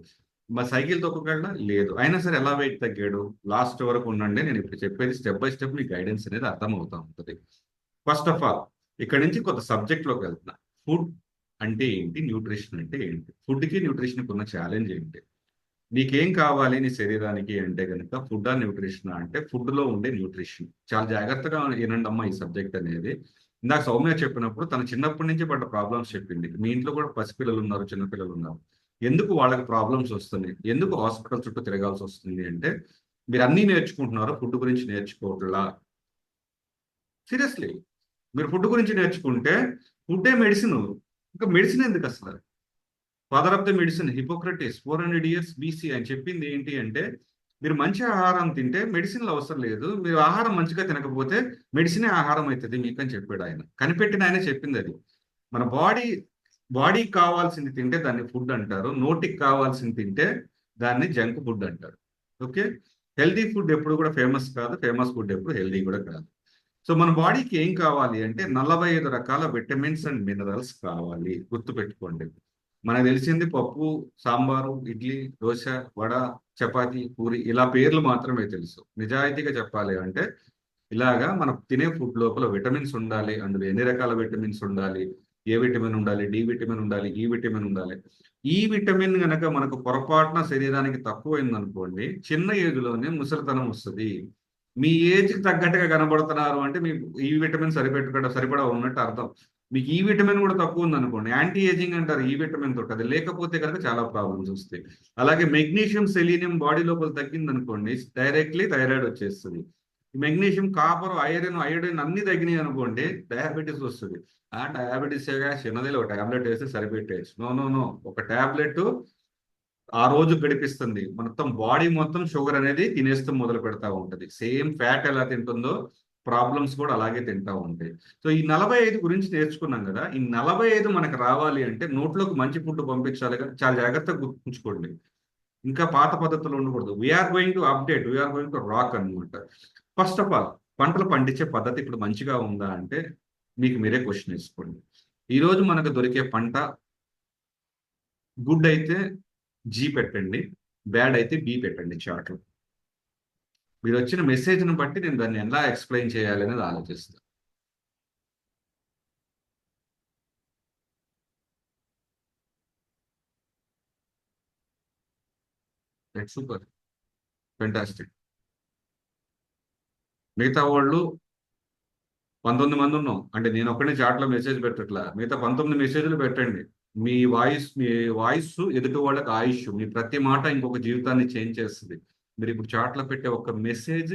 మా సైకిల్ తొక్కగలడా? లేదు. అయినా సరే ఎలా వెయిట్ తగ్గాడు? లాస్ట్ వరకు ఉండండి, నేను ఇప్పుడు చెప్పేది step by step me guidance అనేది అర్థమవుతా ఉంటుంది. ఫస్ట్ ఆఫ్ ఆల్ ఇక్కడ నుంచి కొంత సబ్జెక్ట్లోకి వెళ్తున్నా. ఫుడ్ అంటే ఏంటి, న్యూట్రిషన్ అంటే ఏంటి, ఫుడ్కి న్యూట్రిషన్కి ఉన్న ఛాలెంజ్ ఏంటి, నీకేం కావాలి నీ శరీరానికి అంటే కనుక ఫుడ్ ఆ న్యూట్రిషన్ అంటే ఫుడ్లో ఉండే న్యూట్రిషన్. చాలా జాగ్రత్తగా వినండి అమ్మా ఈ సబ్జెక్ట్ అనేది. ఇందాక సౌమ్య చెప్పినప్పుడు తన చిన్నప్పటి నుంచి పడ్డ ప్రాబ్లమ్స్ చెప్పింది. మీ ఇంట్లో కూడా పసిపిల్లలు ఉన్నారు, చిన్నపిల్లలు ఉన్నారు. ఎందుకు వాళ్ళకి ప్రాబ్లమ్స్ వస్తున్నాయి, ఎందుకు హాస్పిటల్ చుట్టూ తిరగాల్సి వస్తుంది అంటే మీరు అన్నీ నేర్చుకుంటున్నారు, ఫుడ్ గురించి నేర్చుకోవట్లా. సీరియస్లీ, మీరు ఫుడ్ గురించి నేర్చుకుంటే ఫుడ్డే మెడిసిన్. ఇంకా మెడిసిన్ ఎందుకు అసలు? Father of the medicine Hippocrates 400 years BC అని చెప్పింది ఏంటి అంటే మీరు మంచి ఆహారం తింటే మెడిసిన్లు అవసరం లేదు, మీరు ఆహారం మంచిగా తినకపోతే మెడిసినే ఆహారం అవుతుంది మీకు అని చెప్పాడు ఆయన. కనిపెట్టిన ఆయన చెప్పింది అది. మన బాడీకి కావాల్సింది తింటే దాన్ని ఫుడ్ అంటారు, నోటికి కావాల్సింది తింటే దాన్ని జంక్ ఫుడ్ అంటారు. ఓకే, హెల్దీ ఫుడ్ ఎప్పుడు కూడా ఫేమస్ కాదు, ఫేమస్ ఫుడ్ ఎప్పుడు హెల్దీ కూడా కాదు. సో మన బాడీకి ఏం కావాలి అంటే 45 రకాల విటమిన్స్ అండ్ మినరల్స్ కావాలి, గుర్తుపెట్టుకోండి. మనకు తెలిసింది పప్పు, సాంబారు, ఇడ్లీ, దోశ, వడ, చపాతి, పూరి ఇలా పేర్లు మాత్రమే తెలుసు. నిజాయితీగా చెప్పాలి అంటే ఇలాగా మనం తినే ఫుడ్ లోపల విటమిన్స్ ఉండాలి. అందులో ఎన్ని రకాల విటమిన్స్ ఉండాలి, ఏ విటమిన్ ఉండాలి, డి విటమిన్ ఉండాలి, ఈ విటమిన్ ఉండాలి. ఈ విటమిన్ గనక మనకు పొరపాటున శరీరానికి తక్కువైంది అనుకోండి, చిన్న ఏజ్లోనే ముసలితనం వస్తుంది. మీ ఏజ్కి తగ్గట్టుగా కనబడుతున్నారు అంటే మీకు ఈ విటమిన్ సరిపడా ఉన్నట్టు అర్థం. మీకు ఈ విటమిన్ కూడా తక్కువ ఉంది అనుకోండి, యాంటీ ఏజింగ్ అంటారు ఈ విటమిన్ తోటి. అది లేకపోతే కనుక చాలా ప్రాబ్లమ్స్ వస్తాయి. అలాగే మెగ్నీషియం, సెలీనియం బాడీ లోపల తగ్గింది అనుకోండి, డైరెక్ట్లీ థైరాయిడ్ వచ్చేస్తుంది. మెగ్నీషియం, కాపర్, ఐరన్, అయోడిన్ అన్ని తగ్గినాయి అనుకోండి, డయాబెటీస్ వస్తుంది. ఆ డయాబెటీస్ చిన్నదిలో ఒక టాబ్లెట్ వేస్తే సరిపెట్టేయచ్చు. నో నో నో, ఒక టాబ్లెట్ ఆ రోజు గడిపిస్తుంది, మొత్తం బాడీ మొత్తం షుగర్ అనేది తినేస్తూ మొదలు పెడతా ఉంటుంది. సేమ్ ఫ్యాట్ ఎలా తింటుందో ప్రాబ్లమ్స్ కూడా అలాగే తింటా ఉంటాయి. సో ఈ 45 గురించి నేర్చుకున్నాం కదా, ఈ 45 మనకు రావాలి అంటే నోట్లోకి మంచి ఫుడ్ పంపించాలి కదా. చాలా జాగ్రత్తగా గుర్తుంచుకోండి, ఇంకా పాత పద్ధతులు ఉండకూడదు. We're going to update, we're going to rock అనమాట. ఫస్ట్ ఆఫ్ ఆల్ పంటలు పండించే పద్ధతి ఇప్పుడు మంచిగా ఉందా అంటే మీకు మీరే క్వశ్చన్ వేసుకోండి. ఈరోజు మనకు దొరికే పంట గుడ్ అయితే జీ పెట్టండి, బ్యాడ్ అయితే బి పెట్టండి చార్ట్లో. మీరు వచ్చిన మెసేజ్ని బట్టి నేను దాన్ని ఎలా ఎక్స్ప్లెయిన్ చేయాలి అనేది ఆలోచిస్తాను. Super, fantastic. మిగతా వాళ్ళు 19 మంది ఉన్నాం అంటే నేను ఒక్కడే చాట్లో మెసేజ్ పెట్టట్లా, మిగతా 19 మెసేజ్లు పెట్టండి. మీ వాయిస్ ఎదుటి వాళ్ళకి ఆయుష్. మీ ప్రతి మాట ఇంకొక జీవితాన్ని చేంజ్ చేస్తుంది. మీరు ఇప్పుడు చాట్లో పెట్టే ఒక మెసేజ్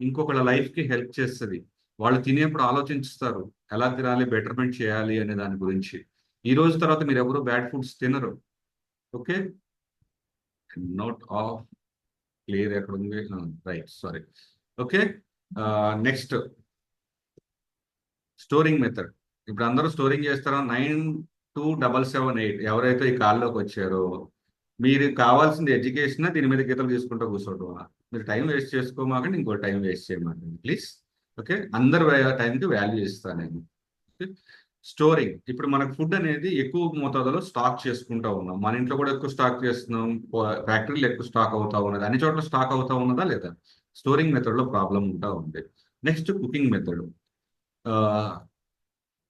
ఇంకొకళ్ళ లైఫ్కి హెల్ప్ చేస్తుంది. వాళ్ళు తినేప్పుడు ఆలోచిస్తారు ఎలా తినాలి, బెటర్మెంట్ చేయాలి అనే దాని గురించి. ఈ రోజు తర్వాత మీరు ఎవరు బ్యాడ్ ఫుడ్స్ తినరు. ఓకే, నోట్ ఆఫ్ క్లియర్ ఎక్కడ ఉంది, right, sorry. Okay, next storing method. ఇప్పుడు అందరూ స్టోరింగ్ చేస్తారో 92778 ఎవరైతే ఈ కాల్లోకి వచ్చారో మీరు కావాల్సింది ఎడ్యుకేషన్, దీని మీద గీతలు తీసుకుంటూ కూర్చోవడం. మీరు టైం వేస్ట్ చేసుకోమాకండి, ఇంకో టైం వేస్ట్ చేయమాకండి ప్లీజ్. ఓకే, అందరు టైంకి వాల్యూ ఇస్తాను నేను. స్టోరింగ్, ఇప్పుడు మనకు ఫుడ్ అనేది ఎక్కువ మోతాదులో స్టాక్ చేసుకుంటా ఉన్నాం. మన ఇంట్లో కూడా ఎక్కువ స్టాక్ చేస్తున్నాం, ఫ్యాక్టరీలో ఎక్కువ స్టాక్ అవుతా ఉన్నది, అన్ని చోట్ల స్టాక్ అవుతా ఉన్నదా లేదా? స్టోరింగ్ మెథడ్లో ప్రాబ్లం ఉంటా ఉంది. Next cooking method.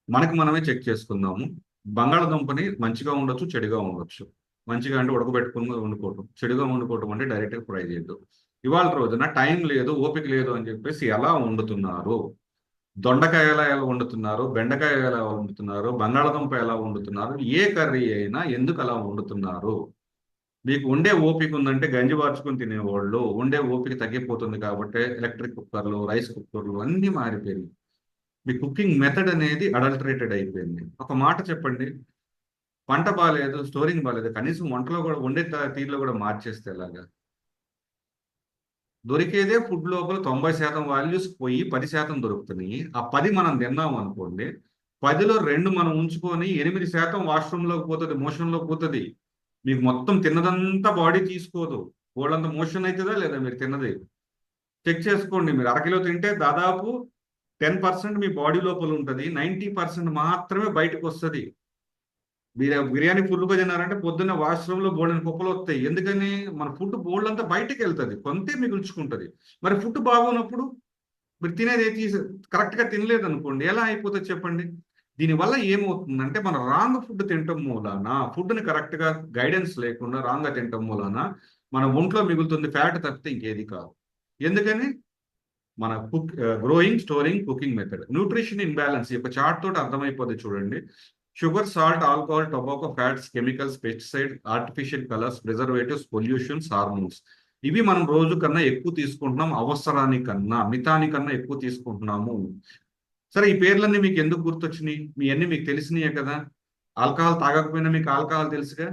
మనకు మనమే చెక్ చేసుకుందాము. బంగాళదుంపని మంచిగా ఉండొచ్చు, చెడుగా ఉండొచ్చు. మంచిగా అంటే ఉడకబెట్టుకుని వండుకోవటం, చెడుగా వండుకోవటం అంటే డైరెక్ట్గా ఫ్రై చేయడం. ఇవాళ రోజున టైం లేదు, ఓపిక లేదు అని చెప్పేసి ఎలా వండుతున్నారు, దొండకాయ ఎలా వండుతున్నారు, బెండకాయ ఎలా వండుతున్నారు, బంగాళదుంప ఎలా వండుతున్నారు, ఏ కర్రీ అయినా ఎందుకు అలా వండుతున్నారు? మీకు ఉండే ఓపిక ఉందంటే గంజి వార్చుకొని తినేవాళ్ళు, ఉండే ఓపిక తగ్గిపోతుంది కాబట్టి ఎలక్ట్రిక్ కుక్కర్లు, రైస్ కుక్కర్లు అన్నీ మారిపోయింది. మీ కుకింగ్ మెథడ్ అనేది అడల్టరేటెడ్ అయిపోయింది. ఒక మాట చెప్పండి, పంట బాగాలేదు, స్టోరింగ్ బాగాలేదు, కనీసం వంటలో కూడా వండే తీరులో కూడా మార్చేస్తే ఎలాగా? దొరికేదే ఫుడ్ లోపల 90% వాల్యూస్ పోయి 10% దొరుకుతున్నాయి. ఆ 10 మనం తిన్నాం అనుకోండి, 10లో 2 మనం ఉంచుకొని 8% వాష్రూమ్లోకి పోతుంది, మోషన్లోకి పోతుంది. మీకు మొత్తం తిన్నదంతా బాడీ తీసుకోదు. వాళ్ళంత మోషన్ అవుతుందా లేదా మీరు తిన్నది? చెక్ చేసుకోండి. మీరు అరకిలో తింటే దాదాపు 10% మీ బాడీ లోపల ఉంటుంది, 90% మాత్రమే బయటకు వస్తుంది. మీరు బిర్యానీ ఫుల్గా తిన్నారంటే పొద్దున్న వాష్రూమ్లో బోల్డెన్ కుప్పలు వస్తాయి. ఎందుకని? మన ఫుడ్ బోల్డ్ అంతా బయటకు వెళ్తుంది, కొంతే మిగుల్చుకుంటుంది. మరి ఫుడ్ బాగున్నప్పుడు మీరు తినేది కరెక్ట్గా తినలేదు అనుకోండి, ఎలా అయిపోతుంది చెప్పండి. దీనివల్ల ఏమవుతుందంటే మన రాంగ్ ఫుడ్ తినటం మూలాన, ఫుడ్ని కరెక్ట్గా గైడెన్స్ లేకుండా రాంగ్గా తినటం మూలాన మన ఒంట్లో మిగులుతుంది ఫ్యాట్ తప్పితే ఇంకేది కాదు. ఎందుకని? మన growing, storing, cooking method. Nutrition imbalance ఈ యొక్క చార్ట్ తోటి అర్థమైపోతుంది చూడండి. Sugar, salt, alcohol, tobacco, fats, chemicals, pesticide, artificial colours, preservatives, pollutions, hormones. ఇవి మనం రోజు కన్నా ఎక్కువ తీసుకుంటున్నాం, అవసరానికన్నా మితానికన్నా ఎక్కువ తీసుకుంటున్నాము. సరే, ఈ పేర్లన్నీ మీకు ఎందుకు గుర్తొచ్చినాయి? మీ అన్ని మీకు తెలిసినాయే కదా. ఆల్కహాల్ తాగకపోయినా మీకు ఆల్కహాల్ తెలుసుగా,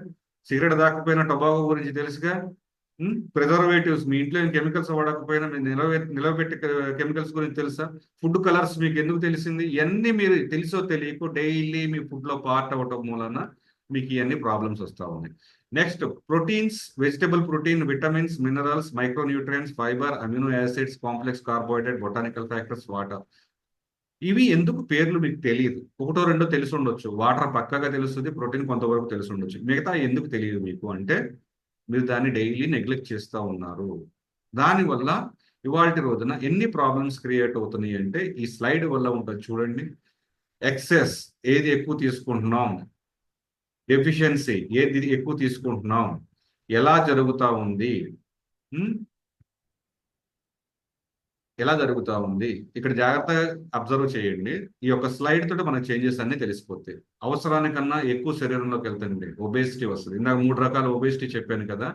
సిగరెట్ తాగకపోయినా టొబాకో గురించి తెలుసుగా, ప్రిజర్వేటివ్స్ మీ ఇంట్లో కెమికల్స్ వాడకపోయినా మీరు నిలవబెట్టే కెమికల్స్ గురించి తెలుసా, ఫుడ్ కలర్స్ మీకు ఎందుకు తెలిసింది? ఇవన్నీ మీరు తెలుసో తెలియకో డైలీ మీ ఫుడ్ లో పార్ట్ అవ్వటం మూలన మీకు ఇవన్నీ ప్రాబ్లమ్స్ వస్తూ ఉన్నాయి. Next, proteins, vegetable protein, vitamins, minerals, micronutrients, fibre, amino acids, complex carbohydrate, botanical factors, water. ఇవి ఎందుకు పేర్లు మీకు తెలియదు? ఒకటో రెండో తెలిసి ఉండొచ్చు, వాటర్ పక్కగా తెలుస్తుంది, ప్రోటీన్ కొంతవరకు తెలిసి ఉండొచ్చు, మిగతా ఎందుకు తెలియదు మీకు అంటే మీరు దాన్ని డైలీ నెగ్లెక్ట్ చేస్తూ ఉన్నారు. దానివల్ల ఇవాళ రోజున ఎన్ని ప్రాబ్లమ్స్ క్రియేట్ అవుతున్నాయి అంటే ఈ స్లైడ్ వల్ల ఉంటుంది చూడండి. ఎక్సెస్, ఏది ఎక్కువ తీసుకుంటున్నాం, డెఫిషియన్సీ, ఏది ఎక్కువ తీసుకుంటున్నాం, ఎలా జరుగుతూ ఉంది, ఉం? ఎలా జరుగుతూ ఉంది ఇక్కడ జాగ్రత్తగా అబ్జర్వ్ చేయండి. ఈ యొక్క స్లైడ్ తోటి మనకు చేంజెస్ అన్ని తెలిసిపోతాయి. అవసరానికన్నా ఎక్కువ శరీరంలోకి వెళ్తుంది, ఒబేసిటీ వస్తుంది. ఇందాక 3 రకాల ఒబేసిటీ చెప్పాను కదా,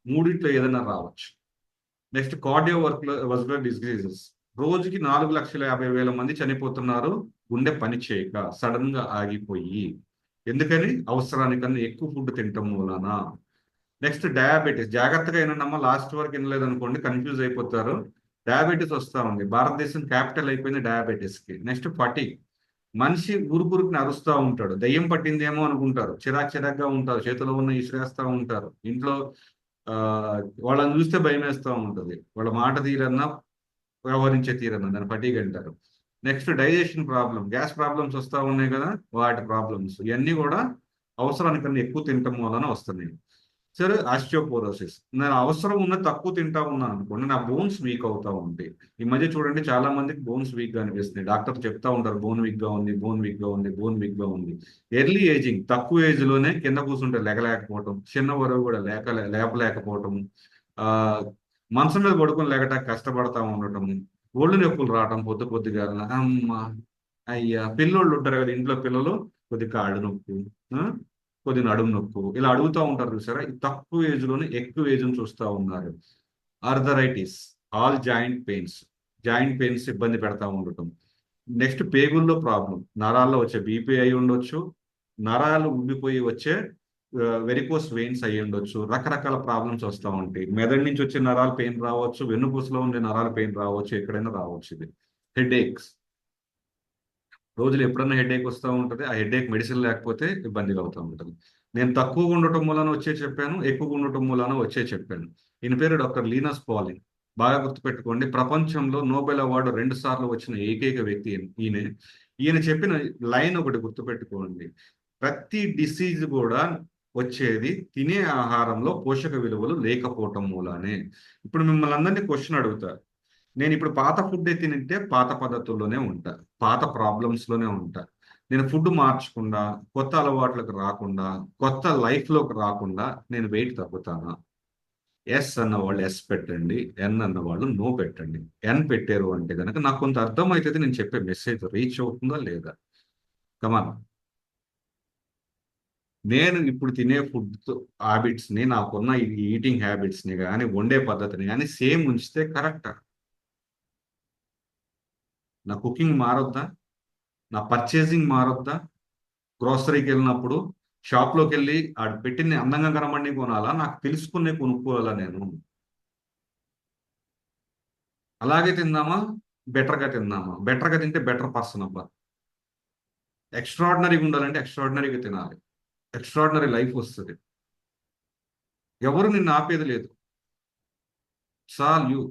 మూడిట్లో ఏదైనా రావచ్చు. Next, cardio vascular diseases. రోజుకి 4,50,000 మంది చనిపోతున్నారు గుండె పని చేయక, సడన్ గా ఆగిపోయి. ఎందుకని? అవసరానికన్నా ఎక్కువ ఫుడ్ తినటం మూలన. Next, diabetes. జాగ్రత్తగా ఏనమ్మా, లాస్ట్ వరకు వినలేదు అనుకోండి కన్ఫ్యూజ్ అయిపోతారు. డయాబెటీస్ వస్తూ ఉంది, భారతదేశం క్యాపిటల్ అయిపోయింది డయాబెటీస్ కి. Next, fatigue. మనిషి ఊరుకురికి అరుస్తూ ఉంటాడు, దయ్యం పట్టిందేమో అనుకుంటారు, చిరాగ్గా ఉంటారు, చేతిలో ఉన్న ఇసిరేస్తూ ఉంటారు ఇంట్లో. ఆ వాళ్ళని చూస్తే భయం వేస్తూ ఉంటుంది, వాళ్ళ మాట తీరన్నా వ్యవహరించే తీరన్నా, దాన్ని ఫటిగ్ అంటారు. Next, digestion problem, gas problems వస్తూ ఉన్నాయి కదా, వాటి ప్రాబ్లమ్స్ ఇవన్నీ కూడా అవసరానికన్నా ఎక్కువ తినటం వలన వస్తున్నాయి. సరే, ఆస్టియోపోరోసిస్. నేను అవసరం ఉన్న తక్కువ తింటా ఉన్నాను అనుకోండి, నా బోన్స్ వీక్ అవుతా ఉంటాయి. ఈ మధ్య చూడండి చాలా మందికి బోన్స్ వీక్ గా అనిపిస్తున్నాయి, డాక్టర్ చెప్తా ఉంటారు బోన్ వీక్ గా ఉంది, బోన్ వీక్ గా ఉంది, బోన్ వీక్ గా ఉంది. ఎర్లీ ఏజింగ్, తక్కువ ఏజ్ లోనే కింద కూర్చుంటే లేకలేకపోవటం, చిన్న వరకు కూడా లేపలేకపోవటం, ఆ మంచం మీద పడుకొని లేకటానికి కష్టపడతా ఉండటం, ఒళ్ళు నొప్పులు రావటం పొద్దుగా. అమ్మ, అయ్యా, పిల్లోళ్ళు ఉంటారు కదా ఇంట్లో, పిల్లలు కొద్ది కాళ్ళు నొప్పి, ఆ, కొద్ది నడుము నొప్పు, ఇలా అడుగుతూ ఉంటారు చూసారా. ఈ తక్కువ ఏజ్ లోనే ఎక్కువ ఏజ్ చూస్తూ ఉన్నారు. ఆర్థరైటిస్, ఆల్ జాయింట్ పెయిన్స్ ఇబ్బంది పెడతా ఉండటం. నెక్స్ట్, పేగుల్లో ప్రాబ్లం, నరాల్లో వచ్చే బీపీ అయి ఉండొచ్చు, నరాలు ఉబ్బిపోయి వచ్చే వెరికోస్ వెయిన్స్ అయి ఉండొచ్చు. రకరకాల ప్రాబ్లమ్స్ వస్తూ ఉంటాయి. మెదడు నుంచి వచ్చే నరాలు పెయిన్ రావచ్చు, వెన్నుపూసలో ఉండే నరాలు పెయిన్ రావచ్చు, ఎక్కడైనా రావచ్చు. ఇది హెడేక్స్. రోజులు ఎప్పుడన్నా హెడేక్ వస్తూ ఉంటుంది, ఆ హెడేక్ మెడిసిన్ లేకపోతే ఇబ్బందిగా అవుతూ ఉంటుంది. నేను తక్కువగా ఉండటం మూలాన వచ్చే చెప్పాను, ఎక్కువగా ఉండటం మూలాన వచ్చే చెప్పాను. ఈయన పేరు డాక్టర్ లీనస్ పాలిన్. బాగా గుర్తుపెట్టుకోండి, ప్రపంచంలో నోబెల్ అవార్డు 2 సార్లు వచ్చిన ఏకైక వ్యక్తి ఈయన. ఈయన చెప్పిన లైన్ ఒకటి గుర్తుపెట్టుకోండి, ప్రతి డిసీజ్ కూడా వచ్చేది తినే ఆహారంలో పోషక విలువలు లేకపోవటం మూలానే. ఇప్పుడు మిమ్మల్ని అందరినీ క్వశ్చన్ అడుగుతా, నేను ఇప్పుడు పాత ఫుడ్ తింటే పాత పద్ధతుల్లోనే ఉంటా, పాత ప్రాబ్లమ్స్ లోనే ఉంటా. నేను ఫుడ్ మార్చకుండా, కొత్త అలవాట్లకు రాకుండా, కొత్త లైఫ్ లోకి రాకుండా నేను వెయిట్ తగ్గుతానా? ఎస్ అన్న వాళ్ళు ఎస్ పెట్టండి, ఎన్ అన్న వాళ్ళు నో పెట్టండి. ఎన్ పెట్టారు అంటే కనుక నాకు కొంత అర్థం అవుతుంది, నేను చెప్పే మెసేజ్ రీచ్ అవుతుందా లేదా. కమాన్. నేను ఇప్పుడు తినే ఫుడ్ హ్యాబిట్స్ ని, నాకున్న ఈటింగ్ హ్యాబిట్స్ ని కానీ, వండే పద్ధతిని కానీ సేమ్ ఉంచితే కరెక్టా? నా కుకింగ్ మారొద్దా? నా పర్చేసింగ్ మారొద్దా? గ్రోసరీకి వెళ్ళినప్పుడు షాప్లోకి వెళ్ళి ఆడ పెట్టింది అందంగా కనబడి కొనాలా, నాకు తెలుసుకునే కొనుక్కోవాలా నేను? అలాగే తిందామా, బెటర్గా తిందామా? బెటర్గా తింటే బెటర్ పర్సన్ అవ్వాలి. ఎక్స్ట్రాడినరీగా ఉండాలంటే ఎక్స్ట్రాడినరీగా తినాలి, ఎక్స్ట్రాడినరీ లైఫ్ వస్తుంది. ఎవరు నిన్ను ఆపేది లేదు. సాల్ యూ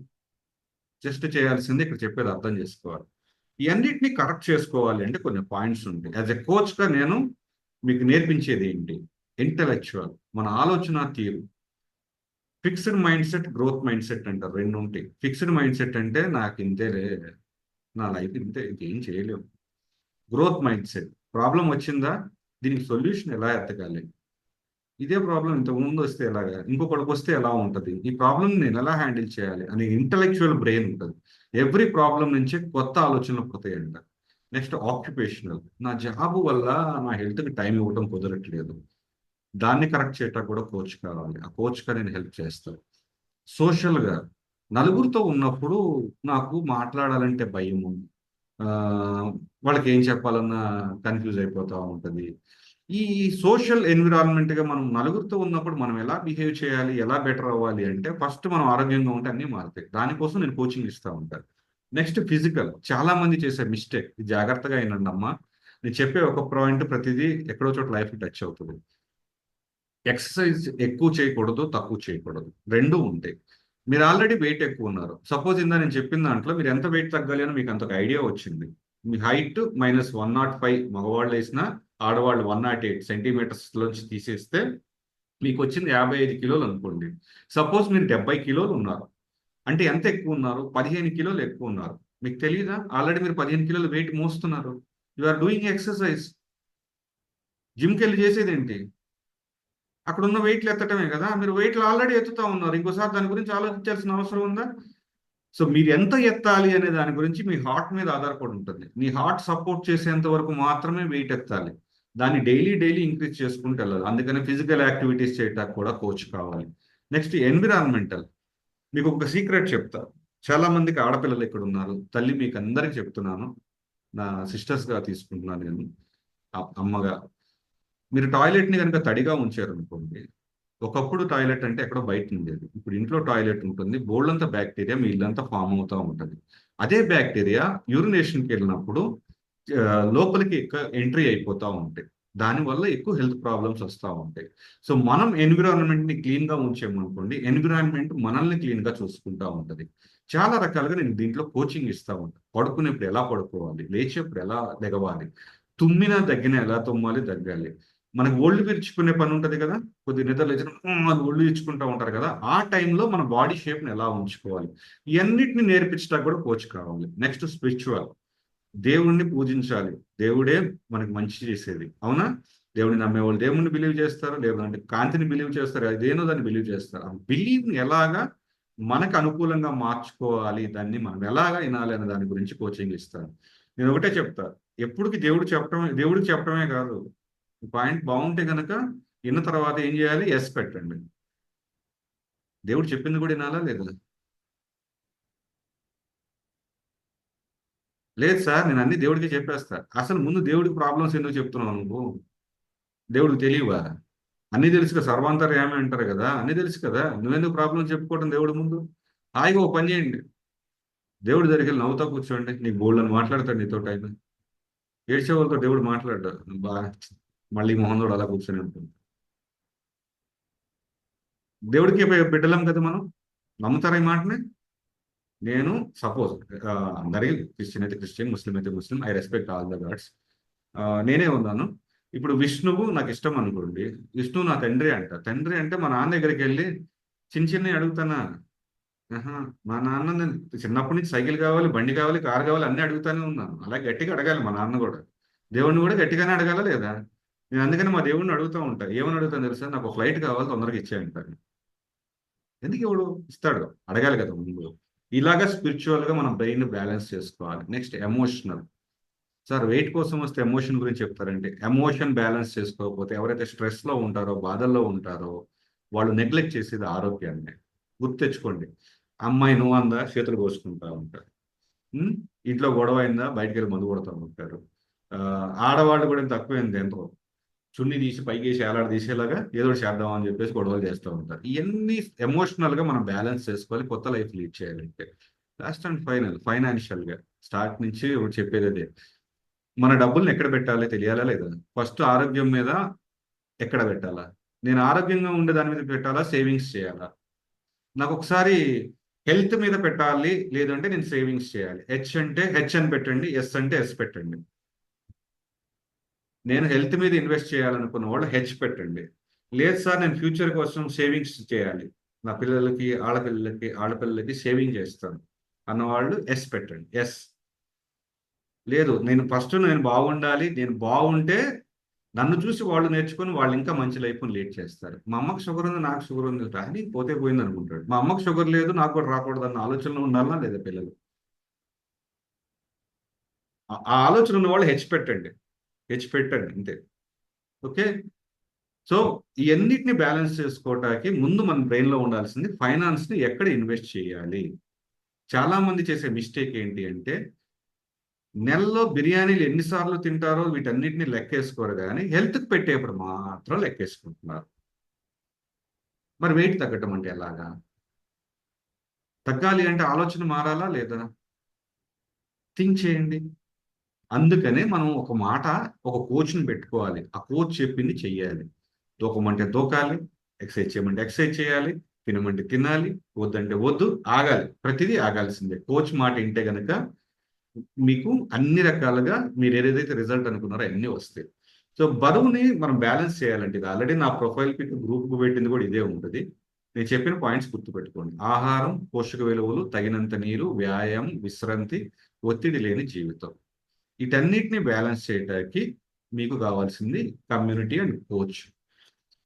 జస్ట్ చేయాల్సింది ఇక్కడ చెప్పేది అర్థం చేసుకోవాలి. ఇవన్నిటిని కరెక్ట్ చేసుకోవాలి అంటే కొన్ని పాయింట్స్ ఉంటాయి. యాజ్ ఎ కోచ్గా నేను మీకు నేర్పించేది ఏంటి? ఇంటలెక్చువల్, మన ఆలోచన తీరు. Fixed mind set, growth mind set అంటారు, రెండు ఉంటాయి. ఫిక్స్డ్ మైండ్ సెట్ అంటే నాకు ఇంతేలే, నా లైఫ్ ఇంతే, ఇంకేం చేయలేము. Growth mind set. ప్రాబ్లం వచ్చిందా, దీనికి సొల్యూషన్ ఎలా ఎత్తగాలి, ఇదే ప్రాబ్లం ఇంతకు ముందు వస్తే ఎలాగా, ఇంకొకటికి వస్తే ఎలా ఉంటుంది, ఈ ప్రాబ్లం నేను ఎలా హ్యాండిల్ చేయాలి అనే ఇంటలెక్చువల్ బ్రెయిన్ ఉంటుంది. ఎవ్రీ ప్రాబ్లం నుంచి కొత్త ఆలోచనలు పోతాయంట. Next occupational. నా జాబ్ వల్ల నా హెల్త్కి టైం ఇవ్వడం కుదరట్లేదు, దాన్ని కరెక్ట్ చేయటం కూడా కోచ్ కావాలి, ఆ కోచ్గా నేను హెల్ప్ చేస్తాను. సోషల్గా, నలుగురితో ఉన్నప్పుడు నాకు మాట్లాడాలంటే భయము, ఆ, వాళ్ళకి ఏం చెప్పాలన్నా కన్ఫ్యూజ్ అయిపోతూ ఉంటుంది. ఈ సోషల్ ఎన్విరాన్మెంట్గా మనం నలుగురితో ఉన్నప్పుడు మనం ఎలా బిహేవ్ చేయాలి, ఎలా బెటర్ అవ్వాలి అంటే ఫస్ట్ మనం ఆరోగ్యంగా ఉంటే అన్నీ మారుతాయి. దానికోసం నేను కోచింగ్ ఇస్తూ ఉంటాను. Next physical. చాలా మంది చేసే మిస్టేక్, జాగ్రత్తగా అయినండి అమ్మా, నేను చెప్పే ఒక పాయింట్ ప్రతిదీ ఎక్కడో చోట లైఫ్ టచ్ అవుతుంది. ఎక్సర్సైజ్ ఎక్కువ చేయకూడదు, తక్కువ చేయకూడదు, రెండు ఉంటాయి. మీరు ఆల్రెడీ వెయిట్ ఎక్కువ ఉన్నారు. సపోజ్ ఇందా నేను చెప్పిన దాంట్లో మీరు ఎంత వెయిట్ తగ్గాలి అని మీకు అంత ఐడియా వచ్చింది. మీ హైట్ -105 మగవాళ్ళు వేసిన, ఆడవాళ్ళు 108 సెంటీమీటర్స్ లోంచి తీసేస్తే మీకు వచ్చింది 55 కిలోలు అనుకోండి. సపోజ్ మీరు 70 కిలోలు ఉన్నారు అంటే ఎంత ఎక్కువ ఉన్నారు, 15 కిలోలు ఎక్కువ ఉన్నారు. మీకు తెలియదా, ఆల్రెడీ మీరు 15 కిలోలు వెయిట్ మోస్తున్నారు. You are doing exercise. జిమ్కి వెళ్ళి చేసేది ఏంటి, అక్కడ ఉన్న వెయిట్లు ఎత్తటమే కదా. మీరు వెయిట్లు ఆల్రెడీ ఎత్తుతా ఉన్నారు, ఇంకోసారి దాని గురించి ఆలోచించాల్సిన అవసరం ఉందా? సో మీరు ఎంత ఎత్తాలి అనే దాని గురించి మీ హార్ట్ మీద ఆధారపడి ఉంటుంది. మీ హార్ట్ సపోర్ట్ చేసేంత వరకు మాత్రమే వెయిట్ ఎత్తాలి, దాన్ని డైలీ డైలీ ఇంక్రీజ్ చేసుకుంటూ వెళ్ళాలి. అందుకని ఫిజికల్ యాక్టివిటీస్ చేయడానికి కూడా కోచ్ కావాలి. Next environmental. మీకు ఒక సీక్రెట్ చెప్తా. చాలా మందికి ఆడపిల్లలు ఇక్కడ ఉన్నారు, తల్లి మీకు అందరికి చెప్తున్నాను, నా సిస్టర్స్గా తీసుకుంటున్నాను నేను, అమ్మగా. మీరు టాయిలెట్ని కనుక తడిగా ఉంచారు అనుకోండి, ఒకప్పుడు టాయిలెట్ అంటే ఎక్కడో బయట ఉండేది, ఇప్పుడు ఇంట్లో టాయిలెట్ ఉంటుంది, బోల్డంతా బ్యాక్టీరియా మీ ఇల్లంతా ఫామ్ అవుతూ ఉంటుంది. అదే బ్యాక్టీరియా యూరినేషన్కి వెళ్ళినప్పుడు ఆ, లోపలికి ఎంట్రీ అయిపోతూ ఉంటాయి. దానివల్ల ఎక్కువ హెల్త్ ప్రాబ్లమ్స్ వస్తూ ఉంటాయి. సో మనం ఎన్విరాన్మెంట్ని క్లీన్గా ఉంచామనుకోండి, ఎన్విరాన్మెంట్ మనల్ని క్లీన్గా చూసుకుంటూ ఉంటుంది. చాలా రకాలుగా నేను దీంట్లో కోచింగ్ ఇస్తూ ఉంటాను. పడుకునేప్పుడు ఎలా పడుకోవాలి, లేచేప్పుడు ఎలా లెగవాలి, తుమ్మినా దగ్గిన ఎలా తుమ్మాలి, దగ్గాలి. మనకు ఒళ్ళు విరుచుకునే పని ఉంటుంది కదా, కొద్ది నిద్ర లేచిన అది ఒళ్ళు ఇచ్చుకుంటూ ఉంటారు కదా, ఆ టైంలో మన బాడీ షేప్ని ఎలా ఉంచుకోవాలి, ఇవన్నిటిని నేర్పించడానికి కూడా కోచ్ కావాలి. Next spiritual. దేవుణ్ణి పూజించాలి, దేవుడే మనకి మంచి చేసేది, అవునా? దేవుడిని నమ్మేవాళ్ళు దేవుణ్ణి బిలీవ్ చేస్తారు, లేదంటే కాంతిని బిలీవ్ చేస్తారు, అదేనో దాన్ని బిలీవ్ చేస్తారు. ఆ బిలీవ్ని ఎలాగా మనకు అనుకూలంగా మార్చుకోవాలి, దాన్ని మనం ఎలాగా వినాలి అనే దాని గురించి కోచింగ్ ఇస్తాను. నేను ఒకటే చెప్తా, ఎప్పటికి దేవుడికి చెప్పడమే కాదు, పాయింట్ బాగుంటే గనక విన్న తర్వాత ఏం చేయాలి, ఎస్ పెట్టండి. దేవుడు చెప్పింది కూడా వినాలా లేదా? లేదు సార్, నేను అన్ని దేవుడికి చెప్పేస్తా. అసలు ముందు దేవుడికి ప్రాబ్లమ్స్ ఎందుకు చెప్తున్నావు నువ్వు? దేవుడికి తెలియవా? అన్ని తెలుసు కదా, సర్వాంతర్యామి అంటారు కదా, అన్ని తెలుసు కదా, నువ్వెందుకు ప్రాబ్లమ్స్ చెప్పుకోవడం దేవుడి ముందు? హాయిగా ఓ పని చేయండి, దేవుడి దగ్గరికి వెళ్ళి నవ్వుతా కూర్చోండి, నీకు బోల్డ్ అని మాట్లాడతాడు నీతో టైం. ఏడ్చే వాళ్ళతో దేవుడు మాట్లాడ్డాడు బా, మళ్ళీ మొహం కూడా అలా కూర్చొని ఉంటుంది. దేవుడికి బిడ్డలం కదా మనం, నమ్ముతారా ఈ మాటని? నేను సపోజ్ అందరి, క్రిస్టియన్ అయితే క్రిస్టియన్, ముస్లిం అయితే Muslim, I respect all the gods. నేనే ఉన్నాను. ఇప్పుడు విష్ణువు నాకు ఇష్టం అనుకోండి, విష్ణువు నా తండ్రి అంట. తండ్రి అంటే మా నాన్న దగ్గరికి వెళ్ళి చిన్న చిన్నవి అడుగుతానా? ఆహా, మా నాన్న నేను చిన్నప్పటి నుంచి సైకిల్ కావాలి, బండి కావాలి, కారు కావాలి అన్నీ అడుగుతానే ఉన్నాను. అలా గట్టిగా అడగాలి మా నాన్న కూడా. దేవుడిని కూడా గట్టిగానే అడగాల లేదా? నేను అందుకని మా దేవుడిని అడుగుతూ ఉంటా. ఏమని అడుగుతాను తెలుసా? నాకు ఫ్లైట్ కావాలి, తొందరగా ఇచ్చేయంటాను. ఎందుకు ఎవడు ఇస్తాడు, అడగాలి కదా ముందు. ఇలాగా స్పిరిచువల్ గా మనం బ్రెయిన్ బ్యాలెన్స్ చేసుకోవాలి. Next emotional. సార్ వెయిట్ కోసం వస్తే ఎమోషన్ గురించి చెప్తారంటే, ఎమోషన్ బ్యాలెన్స్ చేసుకోకపోతే, ఎవరైతే స్ట్రెస్ లో ఉంటారో, బాధల్లో ఉంటారో, వాళ్ళు నెగ్లెక్ట్ చేసేది ఆరోగ్యాన్ని. గుర్తెచ్చుకోండి, అమ్మాయి నువ్వు అందా చేతులు కోసుకుంటా ఉంటారు. ఉం? ఇంట్లో గొడవ అయిందా బయటికి వెళ్ళి మందు కొడతా ఉంటారు. ఆ, ఆడవాళ్ళు కూడా తక్కువైంది ఎంతో, చున్ని తీసి పైకి వేసి ఏలాడ తీసేలాగా ఏదో ఒకటి చేద్దాం అని చెప్పేసి గొడవలు చేస్తూ ఉంటారు. ఇవన్నీ ఎమోషనల్ గా మనం బ్యాలెన్స్ చేసుకోవాలి, కొత్త లైఫ్ లీడ్ చేయాలంటే. లాస్ట్ అండ్ ఫైనల్, ఫైనాన్షియల్ గా. స్టార్ట్ నుంచి ఒకటి చెప్పేది అదే, మన డబ్బుల్ని ఎక్కడ పెట్టాలి తెలియాలా లేదా? ఫస్ట్ ఆరోగ్యం మీద ఎక్కడ పెట్టాలా, నేను ఆరోగ్యంగా ఉండే దాని మీద పెట్టాలా, సేవింగ్స్ చేయాలా? నాకు ఒకసారి హెల్త్ మీద పెట్టాలి, లేదంటే నేను సేవింగ్స్ చేయాలి. హెచ్ అంటే హెచ్ అని పెట్టండి, ఎస్ అంటే ఎస్ పెట్టండి. నేను హెల్త్ మీద ఇన్వెస్ట్ చేయాలనుకున్న వాళ్ళు హెచ్ పెట్టండి. లేదు సార్, నేను ఫ్యూచర్ కోసం సేవింగ్స్ చేయాలి, నా పిల్లలకి, ఆడపిల్లలకి సేవింగ్ చేస్తాను అన్నవాళ్ళు ఎస్ పెట్టండి, ఎస్. లేదు, నేను బాగుండాలి, నేను బాగుంటే నన్ను చూసి వాళ్ళు నేర్చుకొని వాళ్ళు ఇంకా మంచి లైఫ్ని లీడ్ చేస్తారు. మా అమ్మకి షుగర్ ఉంది, నాకు షుగర్ ఉంది, కానీ పోతే పోయింది అనుకుంటాడు. మా అమ్మకి షుగర్ లేదు, నాకు కూడా రాకూడదు అన్న ఆలోచనలో ఉండాలా లేదా పిల్లలు? ఆ ఆలోచన ఉన్న వాళ్ళు హెచ్ పెట్టండి అంతే. ఓకే. సో ఇవన్నిటిని బ్యాలెన్స్ చేసుకోవటానికి ముందు మన బ్రెయిన్లో ఉండాల్సింది ఫైనాన్స్ని ఎక్కడ ఇన్వెస్ట్ చేయాలి. చాలా మంది చేసే మిస్టేక్ ఏంటి అంటే నెలలో బిర్యానీలు ఎన్నిసార్లు తింటారో వీటన్నిటిని లెక్కేసుకోరు, కానీ హెల్త్కి పెట్టేప్పుడు మాత్రం లెక్కేసుకుంటున్నారు. మరి వెయిట్ తగ్గటం అంటే ఎలాగా? తగ్గాలి అంటే ఆలోచన మారాలా లేదా? థింక్ చేయండి. అందుకనే మనం ఒక కోచ్ని పెట్టుకోవాలి. ఆ కోచ్ చెప్పింది చెయ్యాలి. దూకమంటే దూకాలి, ఎక్సర్సైజ్ చేయమంటే ఎక్సర్సైజ్ చేయాలి, తినమంటే తినాలి, వద్దంటే వద్దు, ఆగాలి, ప్రతిదీ ఆగాల్సిందే. కోచ్ మాట వింటే గనక మీకు అన్ని రకాలుగా మీరు ఏదైతే రిజల్ట్ అనుకున్నారో అన్నీ వస్తాయి. సో బరువుని మనం బ్యాలెన్స్ చేయాలంటే, ఇది ఆల్రెడీ నా ప్రొఫైల్ పిక్ గ్రూప్ పెట్టింది కూడా ఇదే ఉంటుంది. నేను చెప్పిన పాయింట్స్ గుర్తుపెట్టుకోండి. ఆహారం, పోషక విలువలు, తగినంత నీరు, వ్యాయామం, విశ్రాంతి, ఒత్తిడి లేని జీవితం. వీటన్నిటిని బ్యాలెన్స్ చేయడానికి మీకు కావాల్సింది community and coach.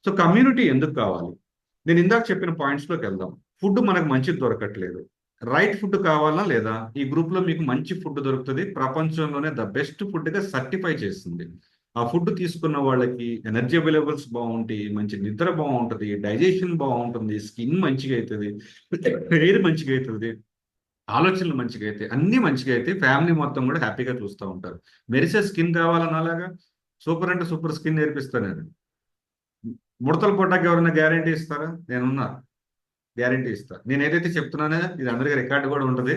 So community ఎందుకు కావాలి? నేను ఇందాక చెప్పిన పాయింట్స్లోకి వెళ్దాం. ఫుడ్ మనకు మంచిది దొరకట్లేదు. రైట్ ఫుడ్ కావాలా లేదా? ఈ గ్రూప్లో మీకు మంచి ఫుడ్ దొరుకుతుంది. ప్రపంచంలోనే ద బెస్ట్ ఫుడ్గా సర్టిఫై చేస్తుంది. ఆ ఫుడ్ తీసుకున్న వాళ్ళకి ఎనర్జీ అవైలబుల్స్ బాగుంటాయి, మంచి నిద్ర బాగుంటుంది, డైజెషన్ బాగుంటుంది, స్కిన్ మంచిగా అవుతుంది, హెయిర్ మంచిగా అవుతుంది, ఆలోచనలు మంచిగా అయితే, అన్ని మంచిగా అయితే ఫ్యామిలీ మొత్తం కూడా హ్యాపీగా చూస్తూ ఉంటారు. మెరిసే స్కిన్ కావాలన్న అలాగా సూపర్ అంటే సూపర్ స్కిన్ నేర్పిస్తాను నేను. ముడతలు పడ్డాక ఎవరైనా గ్యారంటీ ఇస్తారా? నేనున్నా, గ్యారంటీ ఇస్తా. నేను ఏదైతే చెప్తున్నానో ఇది అందరికీ రికార్డు కూడా ఉంటుంది.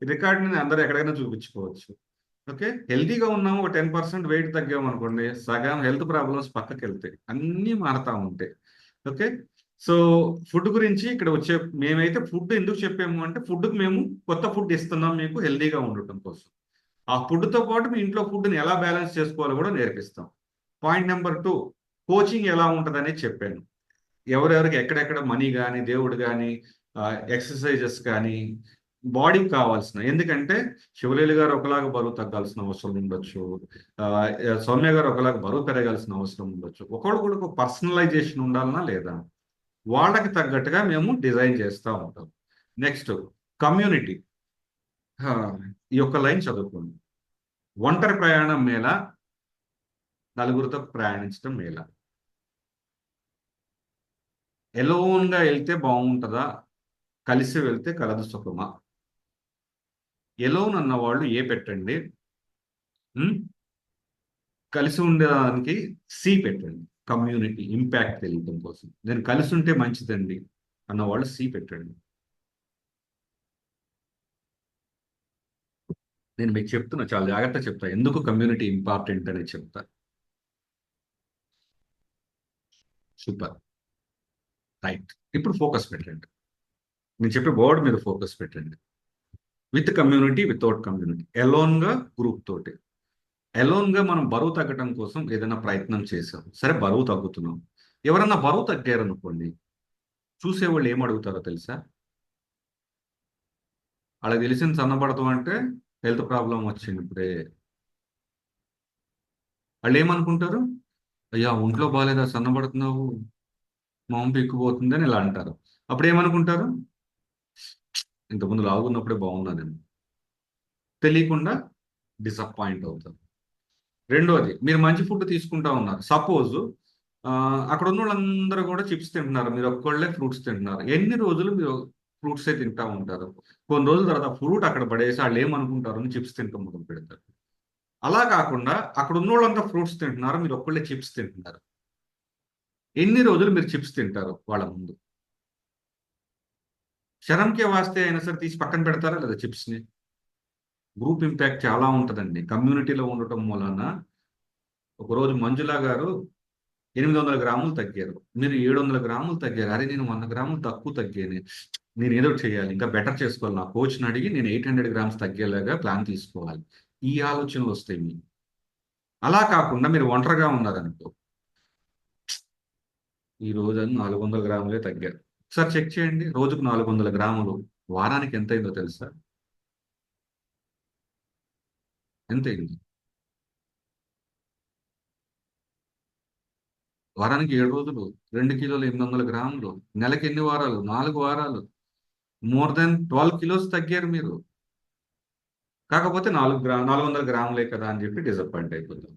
ఈ రికార్డుని అందరూ ఎక్కడైనా చూపించుకోవచ్చు. ఓకే. హెల్తీగా ఉన్నాము, ఒక 10% వెయిట్ తగ్గాము అనుకోండి, సగం హెల్త్ ప్రాబ్లమ్స్ పక్కకి వెళ్తాయి, అన్నీ మారుతా ఉంటాయి. ఓకే. సో ఫుడ్ గురించి ఇక్కడ మేమైతే ఫుడ్ ఎందుకు చెప్పాము అంటే, ఫుడ్కి మేము కొత్త ఫుడ్ ఇస్తున్నాం మీకు హెల్తీగా ఉండటం కోసం. ఆ ఫుడ్తో పాటు మీ ఇంట్లో ఫుడ్ని ఎలా బ్యాలెన్స్ చేసుకోవాలో కూడా నేర్పిస్తాం. పాయింట్ నెంబర్ 2, కోచింగ్ ఎలా ఉంటుందని చెప్పాను. ఎవరెవరికి ఎక్కడెక్కడ మనీ కానీ, దేవుడు కానీ, ఎక్సర్సైజెస్ కానీ, బాడీకి కావాల్సిన, ఎందుకంటే శివలీల గారు ఒకలాగా బరువు తగ్గాల్సిన అవసరం ఉండొచ్చు, ఆ, సౌమ్య గారు ఒకలాగా బరువు పెరగాల్సిన అవసరం ఉండొచ్చు. ఒకళ్ళు కూడా ఒక పర్సనలైజేషన్ ఉండాలన్నా లేదా? వాళ్ళకి తగ్గట్టుగా మేము డిజైన్ చేస్తూ ఉంటాం. Next community. ఈ యొక్క లైన్ చదువుకోండి. ఒంటరి ప్రయాణం మేళ, నలుగురితో ప్రయాణించడం మేళ. ఎలోన్గా వెళ్తే బాగుంటుందా, కలిసి వెళ్తే కలదు సుఖమా? ఎలోన్ అన్న వాళ్ళు పెట్టండి, ఉమ్, కలిసి ఉండడానికి పెట్టండి. కమ్యూనిటీ ఇంపాక్ట్ తెలియడం కోసం నేను కలిసి ఉంటే మంచిదండి అన్నవాళ్ళు పెట్టండి. నేను మీకు చెప్తున్నా, చాలా జాగ్రత్తగా చెప్తా, ఎందుకు కమ్యూనిటీ ఇంపార్టెంట్ అని చెప్తా. సూపర్. రైట్. ఇప్పుడు ఫోకస్ పెట్టండి. నేను చెప్పే వర్డ్ మీద ఫోకస్ పెట్టండి. విత్ కమ్యూనిటీ, వితౌట్ కమ్యూనిటీ, ఎలోన్గా, గ్రూప్ తోటి. ఎలోన్గా మనం బరువు తగ్గడం కోసం ఏదైనా ప్రయత్నం చేసాం, సరే బరువు తగ్గుతున్నాం. ఎవరన్నా బరువు తగ్గారనుకోండి, చూసేవాళ్ళు ఏం అడుగుతారో తెలుసా? వాళ్ళకి తెలిసింది సన్నబడతాం అంటే హెల్త్ ప్రాబ్లం వచ్చింది ఇప్పుడే. వాళ్ళు ఏమనుకుంటారు? అయ్యా ఒంట్లో బాగాలేదా సన్నబడుతున్నావు, మొహం పీక్కుపోతుంది అని ఇలా అంటారు. అప్పుడు ఏమనుకుంటారు? ఇంతకుముందు లావున్నప్పుడే బాగున్నాను, తెలియకుండా డిసప్పాయింట్ అవుతారు. రెండోది, మీరు మంచి ఫుడ్ తీసుకుంటా ఉన్నారు, సపోజ్ అక్కడ ఉన్న వాళ్ళందరూ కూడా చిప్స్ తింటున్నారు, మీరు ఒక్కళ్ళే ఫ్రూట్స్ తింటున్నారు. ఎన్ని రోజులు మీరు ఫ్రూట్సే తింటా ఉంటారు? కొన్ని రోజుల తర్వాత ఫ్రూట్ అక్కడ పడేసి వాళ్ళు ఏమనుకుంటారు అని చిప్స్ తింటూ మొదలు పెడతారు. అలా కాకుండా అక్కడ ఉన్న వాళ్ళంతా ఫ్రూట్స్ తింటున్నారు, మీరు ఒక్కళ్ళే చిప్స్ తింటున్నారు. ఎన్ని రోజులు మీరు చిప్స్ తింటారు వాళ్ళ ముందు? శరంకే వాస్తే అయినా సరే తీసి పక్కన పెడతారా లేదా చిప్స్ని? గ్రూప్ ఇంపాక్ట్ చాలా ఉంటుందండి కమ్యూనిటీలో ఉండటం వలన. ఒకరోజు మంజులా గారు 800 గ్రాములు తగ్గారు, మీరు 700 గ్రాములు తగ్గారు. అరే నేను 100 గ్రాములు తక్కువ తగ్గాను, నేను ఏదో ఒకటి చేయాలి, ఇంకా బెటర్ చేసుకోవాలి, నా కోచ్ని అడిగి నేను 800 గ్రామ్స్ తగ్గేలాగా ప్లాన్ తీసుకోవాలి. ఈ ఆలోచనలు వస్తాయి మీకు. అలా కాకుండా మీరు ఒంటరిగా ఉన్నారనుకో, ఈ రోజు 400 గ్రాములే తగ్గారు. ఒకసారి చెక్ చేయండి, రోజుకు 400 గ్రాములు, వారానికి ఎంత అయిందో తెలుసా? ఎంత అయింది? వారానికి 7 రోజులు, 2 కిలోలు 800 గ్రాములు, నెలకి ఎన్ని వారాలు? 4 వారాలు. మోర్ దెన్ 12 కిలోస్ తగ్గారు మీరు. కాకపోతే 400 గ్రాములే కదా అని చెప్పి డిసప్పాయింట్ అయిపోతాం.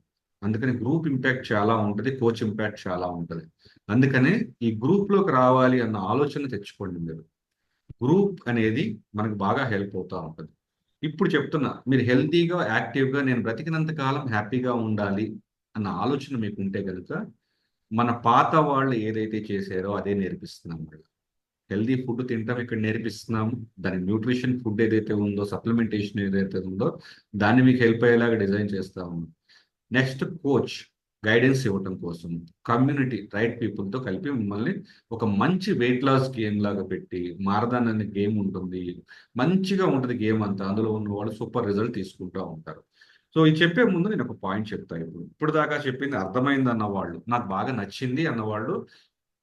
అందుకని గ్రూప్ ఇంపాక్ట్ చాలా ఉంటుంది, కోచ్ ఇంపాక్ట్ చాలా ఉంటుంది. అందుకనే ఈ గ్రూప్లోకి రావాలి అన్న ఆలోచన తెచ్చుకోండి మీరు. గ్రూప్ అనేది మనకు బాగా హెల్ప్ అవుతూ ఉంటుంది. ఇప్పుడు చెప్తున్నా, మీరు హెల్తీగా యాక్టివ్గా నేను బ్రతికినంత కాలం హ్యాపీగా ఉండాలి అన్న ఆలోచన మీకు ఉంటే కనుక మన పాత వాళ్ళు ఏదైతే చేశారో అదే నేర్పిస్తున్నాం వాళ్ళు. హెల్దీ ఫుడ్ తింటాం ఇక్కడ నేర్పిస్తున్నాము. దాని న్యూట్రిషన్ ఫుడ్ ఏదైతే ఉందో, సప్లిమెంటేషన్ ఏదైతే ఉందో దాన్ని మీకు హెల్ప్ అయ్యేలాగా డిజైన్ చేస్తా ఉన్నాం. నెక్స్ట్ కోచ్ గైడెన్స్ ఇవ్వటం కోసం కమ్యూనిటీ రైట్ పీపుల్తో కలిపి మిమ్మల్ని ఒక మంచి వెయిట్ లాస్ గేమ్ లాగా పెట్టి, మారదాన్ అనే గేమ్ ఉంటుంది, మంచిగా ఉంటుంది గేమ్ అంతా. అందులో ఉన్న వాళ్ళు సూపర్ రిజల్ట్ తీసుకుంటూ ఉంటారు. సో ఇది చెప్పే ముందు నేను ఒక పాయింట్ చెప్తాను. ఇప్పుడు దాకా చెప్పింది అర్థమైంది అన్నవాళ్ళు, నాకు బాగా నచ్చింది అన్నవాళ్ళు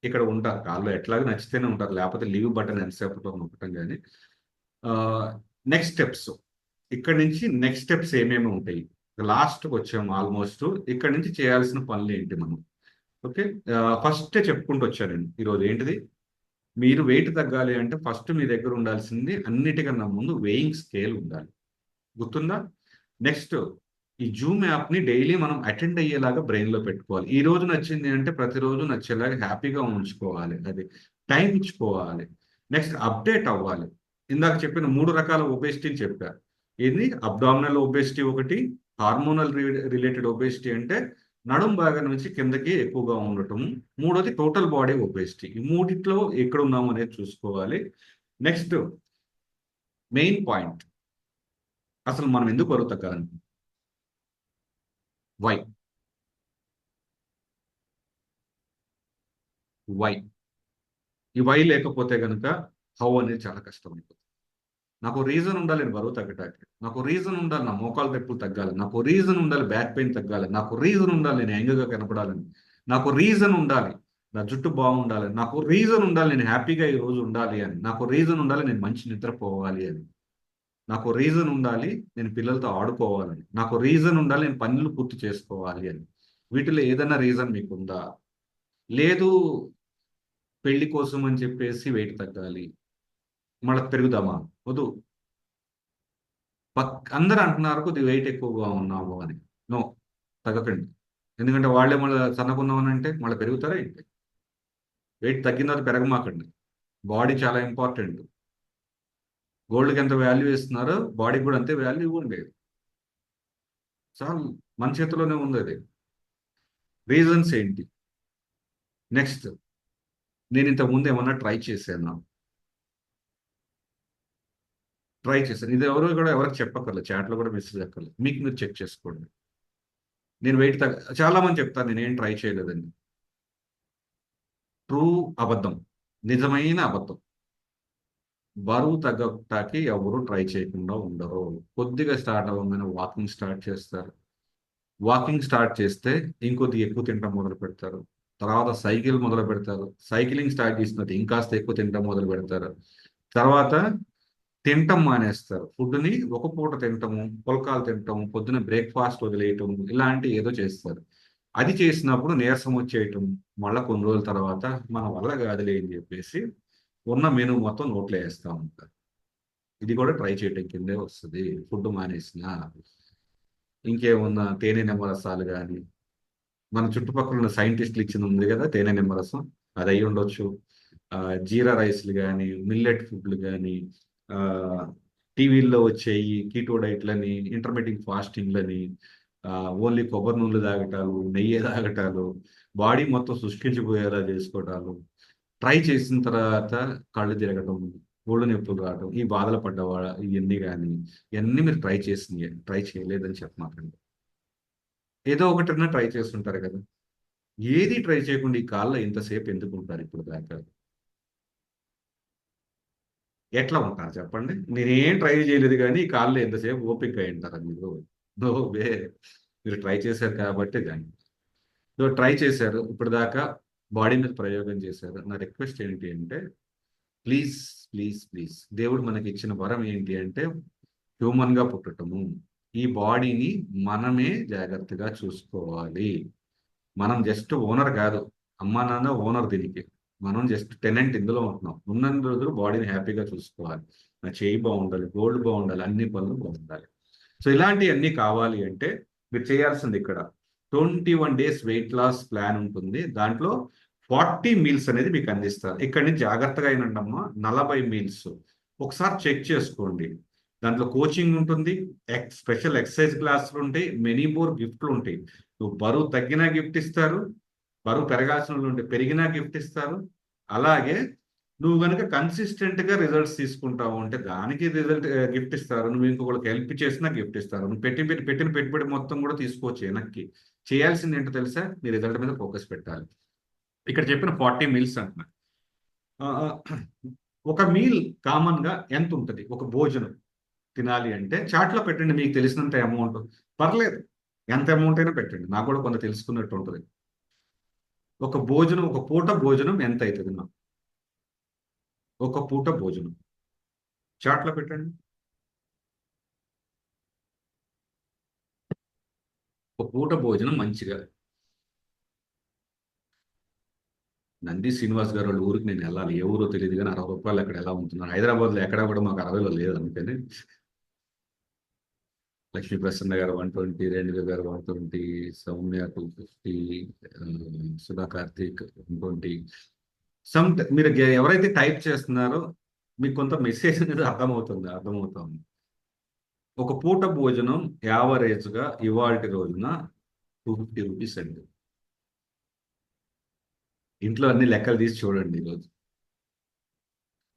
ఇక్కడ ఉంటారు. కాళ్ళు ఎట్లాగో నచ్చితేనే ఉంటారు, లేకపోతే లీవ్ బటన్ ఎంతసేపట్లో నొక్కటం. కానీ నెక్స్ట్ స్టెప్స్, ఇక్కడ నుంచి నెక్స్ట్ స్టెప్స్ ఏమేమి ఉంటాయి, లాస్ట్కి వచ్చాము ఆల్మోస్ట్. ఇక్కడ నుంచి చేయాల్సిన పనులు ఏంటి మనం. ఓకే, ఫస్ట్ చెప్పుకుంటూ వచ్చాను నేను ఈరోజు. ఏంటిది? మీరు వెయిట్ తగ్గాలి అంటే ఫస్ట్ మీ దగ్గర ఉండాల్సింది అన్నిటికన్నా ముందు వెయింగ్ స్కేల్ ఉండాలి. గుర్తుందా? నెక్స్ట్ ఈ జూమ్ యాప్ని డైలీ మనం అటెండ్ అయ్యేలాగా బ్రెయిన్లో పెట్టుకోవాలి. ఈ రోజు నచ్చింది అంటే ప్రతిరోజు నచ్చేలాగా హ్యాపీగా ఉంచుకోవాలి. అది టైం ఇచ్చుకోవాలి. నెక్స్ట్ అప్డేట్ అవ్వాలి. ఇందాక చెప్పిన 3 రకాల ఒబేసిటీని చెప్పారు. ఇది అబ్డామినల్ ఒబేసిటీ ఒకటి, హార్మోనల్ రిలేటెడ్ ఒబేసిటీ అంటే నడుం భాగం నుంచి కిందకి ఎక్కువగా ఉండటం, మూడోది టోటల్ బాడీ ఒబేసిటీ. ఈ మూడిట్లో ఎక్కడ ఉన్నాము అనేది చూసుకోవాలి. నెక్స్ట్ మెయిన్ పాయింట్, అసలు మనం ఎందుకు బరువు తగ్గాలని? వై? వై? ఈ వై లేకపోతే కనుక హౌ అనేది చాలా కష్టం అయిపోతుంది. నాకు రీజన్ ఉండాలి నేను బరువు తగ్గటానికి, నాకు రీజన్ ఉండాలి నా మోకాలు తెప్పులు తగ్గాలి, నాకు రీజన్ ఉండాలి బ్యాక్ పెయిన్ తగ్గాలి, నాకు రీజన్ ఉండాలి నేను యంగ్గా కనపడాలని, నాకు రీజన్ ఉండాలి నా జుట్టు బాగుండాలి, నాకు రీజన్ ఉండాలి నేను హ్యాపీగా ఈ రోజు ఉండాలి అని, నాకు రీజన్ ఉండాలి నేను మంచి నిద్రపోవాలి అని, నాకు రీజన్ ఉండాలి నేను పిల్లలతో ఆడుకోవాలని, నాకు రీజన్ ఉండాలి నేను పనులు పూర్తి చేసుకోవాలి అని. వీటిలో ఏదైనా రీజన్ మీకు ఉందా? లేదు పెళ్లి కోసం అని చెప్పేసి వెయిట్ తగ్గాలి, మళ్ళీ పెరుగుదామా? వద్దు. అందరూ అంటున్నారు కొద్దిగా వెయిట్ ఎక్కువగా ఉన్నాము అని. నో, తగ్గకండి. ఎందుకంటే వాళ్ళే మళ్ళీ సన్నగున్నామని అంటే మళ్ళీ పెరుగుతారా ఏంటి? వెయిట్ తగ్గిన తర్వాత పెరగమాకండి. బాడీ చాలా ఇంపార్టెంట్. గోల్డ్కి ఎంత వాల్యూ ఇస్తున్నారో బాడీకి కూడా అంతే వాల్యూ ఇవ్వండి. చాలా మన చేతిలోనే ఉంది అది. రీజన్స్ ఏంటి? నెక్స్ట్, నేను ఇంతకు ముందు ఏమన్నా ట్రై చేశాను. ఇది ఎవరు కూడా ఎవరికి చెప్పక్కర్లేదు, చాట్లో కూడా మెసేజ్ అక్కర్లేదు, మీకు మీరు చెక్ చేసుకోండి. నేను వెయిట్ చాలా మంది చెప్తాను నేనేం ట్రై చేయలేదండి. ట్రూ అబద్ధం, నిజమైన అబద్ధం. బరువు తగ్గటానికి ఎవరు ట్రై చేయకుండా ఉండరు. కొద్దిగా స్టార్ట్ అవ్వగానే వాకింగ్ స్టార్ట్ చేస్తారు. వాకింగ్ స్టార్ట్ చేస్తే ఇంకొద్ది ఎక్కువ తినడం మొదలు పెడతారు. తర్వాత సైకిల్ మొదలు పెడతారు. సైక్లింగ్ స్టార్ట్ చేసినట్టు ఇంకాస్త ఎక్కువ తినడం మొదలు పెడతారు. తర్వాత తినటం మానేస్తారు. ఫుడ్ని ఒక పూట తినటము, పుల్కాలు తినటం, పొద్దున బ్రేక్ఫాస్ట్ వదిలేయటం, ఇలాంటి ఏదో చేస్తారు. అది చేసినప్పుడు నీరసం వచ్చేయటం, మళ్ళీ కొన్ని రోజుల తర్వాత మన వల్ల కాదులే అని చెప్పేసి ఉన్న మెనూ మొత్తం నోట్లో వేస్తూ ఉంటారు. ఇది కూడా ట్రై చేయటం కిందే వస్తుంది. ఫుడ్ మానేసిన ఇంకేమున్నా తేనె నిమ్మరసాలు కానీ, మన చుట్టుపక్కల ఉన్న సైంటిస్టులు ఇచ్చింది ఉంది కదా తేనె నిమ్మరసం, అది అయి ఉండొచ్చు. జీరా రైస్లు కానీ, మిల్లెట్ ఫుడ్లు కానీ, టీవీల్లో వచ్చేయి కీటో డైట్లని, ఇంటర్మీడియట్ ఫాస్టింగ్లని, ఓన్లీ కొబ్బరి నూనెలు తాగటాలు, నెయ్యి తాగటాలు, బాడీ మొత్తం శుష్కించిపోయేలా చేసుకోవటాలు, ట్రై చేసిన తర్వాత కళ్ళు తిరగటం, ఒళ్ళు నొప్పులు రావడం, ఈ బాధలు పడ్డవాళ్ళ ఇవన్నీ కానీ, ఇవన్నీ మీరు ట్రై చేయలేదని చెప్పమాకండి. ఏదో ఒకటన్నా ట్రై చేస్తుంటారు కదా. ఏది ట్రై చేయకుండా ఈ కాల్లో ఇంతసేపు ఎందుకు ఉంటారు ఇప్పుడు దాకా? ఎట్లా ఉంటారు చెప్పండి? నేనేం ట్రై చేయలేదు కానీ ఈ కాల్లో ఎంతసేపు ఓపిక అయి ఉంటారా మీరు? No way. మీరు ట్రై చేశారు కాబట్టి దాన్ని. సో ట్రై చేశారు ఇప్పుడు దాకా, బాడీ మీద ప్రయోగం చేశారు. నా రిక్వెస్ట్ ఏంటి అంటే, ప్లీజ్ ప్లీజ్ ప్లీజ్, దేవుడు మనకి ఇచ్చిన వరం ఏంటి అంటే హ్యూమన్ గా పుట్టటము. ఈ బాడీని మనమే జాగ్రత్తగా చూసుకోవాలి. మనం జస్ట్ ఓనర్ కాదు, అమ్మా నాన్న ఓనర్ దీనికి. మనం జస్ట్ టెనెంట్ ఇందులో ఉంటున్నాం. ఉన్నన్ని రోజులు బాడీని హ్యాపీగా చూసుకోవాలి. నా చేయి బాగుండాలి, గోల్డ్ బాగుండాలి, అన్ని పనులు బాగుండాలి. సో ఇలాంటివన్నీ కావాలి అంటే మీరు చేయాల్సింది ఇక్కడ 21 days వెయిట్ లాస్ ప్లాన్ ఉంటుంది. దాంట్లో 40 మీల్స్ అనేది మీకు అందిస్తారు. ఇక్కడ నుంచి జాగ్రత్తగా అయినండమ్మా, 40 మీల్స్ ఒకసారి చెక్ చేసుకోండి. దాంట్లో కోచింగ్ ఉంటుంది, స్పెషల్ ఎక్సర్సైజ్ క్లాసులు ఉంటాయి, మెనీ మోర్ గిఫ్ట్లు ఉంటాయి. నువ్వు బరువు తగ్గినా గిఫ్ట్ ఇస్తారు, బరువు పెరగాల్సిన వాళ్ళు ఉంటే పెరిగినా గిఫ్ట్ ఇస్తారు. అలాగే నువ్వు కనుక కన్సిస్టెంట్ గా రిజల్ట్స్ తీసుకుంటావు అంటే దానికి రిజల్ట్ గిఫ్ట్ ఇస్తారు. నువ్వు ఇంకొకరికి హెల్ప్ చేసినా గిఫ్ట్ ఇస్తారు. నువ్వు పెట్టిన పెట్టుబడి మొత్తం కూడా తీసుకోవచ్చు వెనక్కి. చేయాల్సింది ఏంటో తెలుసా, నీ రిజల్ట్ మీద ఫోకస్ పెట్టాలి. ఇక్కడ చెప్పిన 40 మీల్స్ అంటున్నా. ఆ, ఒక మీల్ కామన్ గా ఎంత ఉంటుంది? ఒక భోజనం తినాలి అంటే చాట్లో పెట్టండి, మీకు తెలిసినంత అమౌంట్. పర్లేదు, ఎంత అమౌంట్ అయినా పెట్టండి, నాకు కూడా కొంత తెలుసుకున్నట్టు ఉంటుంది. ఒక భోజనం, ఒక పూట భోజనం ఎంత అవుతుంది నాకు? ఒక పూట భోజనం చాట్లో పెట్టండి. ఒక పూట భోజనం మంచిగా, నంది శ్రీనివాస్ గారు వాళ్ళ ఊరికి నేను వెళ్ళాలి, ఏ ఊరో తెలియదు కానీ 60 రూపాయలు అక్కడ ఎలా ఉంటున్నారు. హైదరాబాద్లో ఎక్కడా కూడా మాకు 60లో లేదు. అందుకని లక్ష్మీ ప్రసన్న గారు 120, రేణుక గారు 120, సౌమ్య 250, సుధా కార్తీక్ 120. మీరు ఎవరైతే టైప్ చేస్తున్నారో మీకు కొంత మెసేజ్ అనేది అర్థమవుతుంది. ఒక పూట భోజనం యావరేజ్ గా ఇవాల్టి రోజున 250 రూపీస్ అండి. ఇంట్లో అన్ని లెక్కలు తీసి చూడండి. ఈరోజు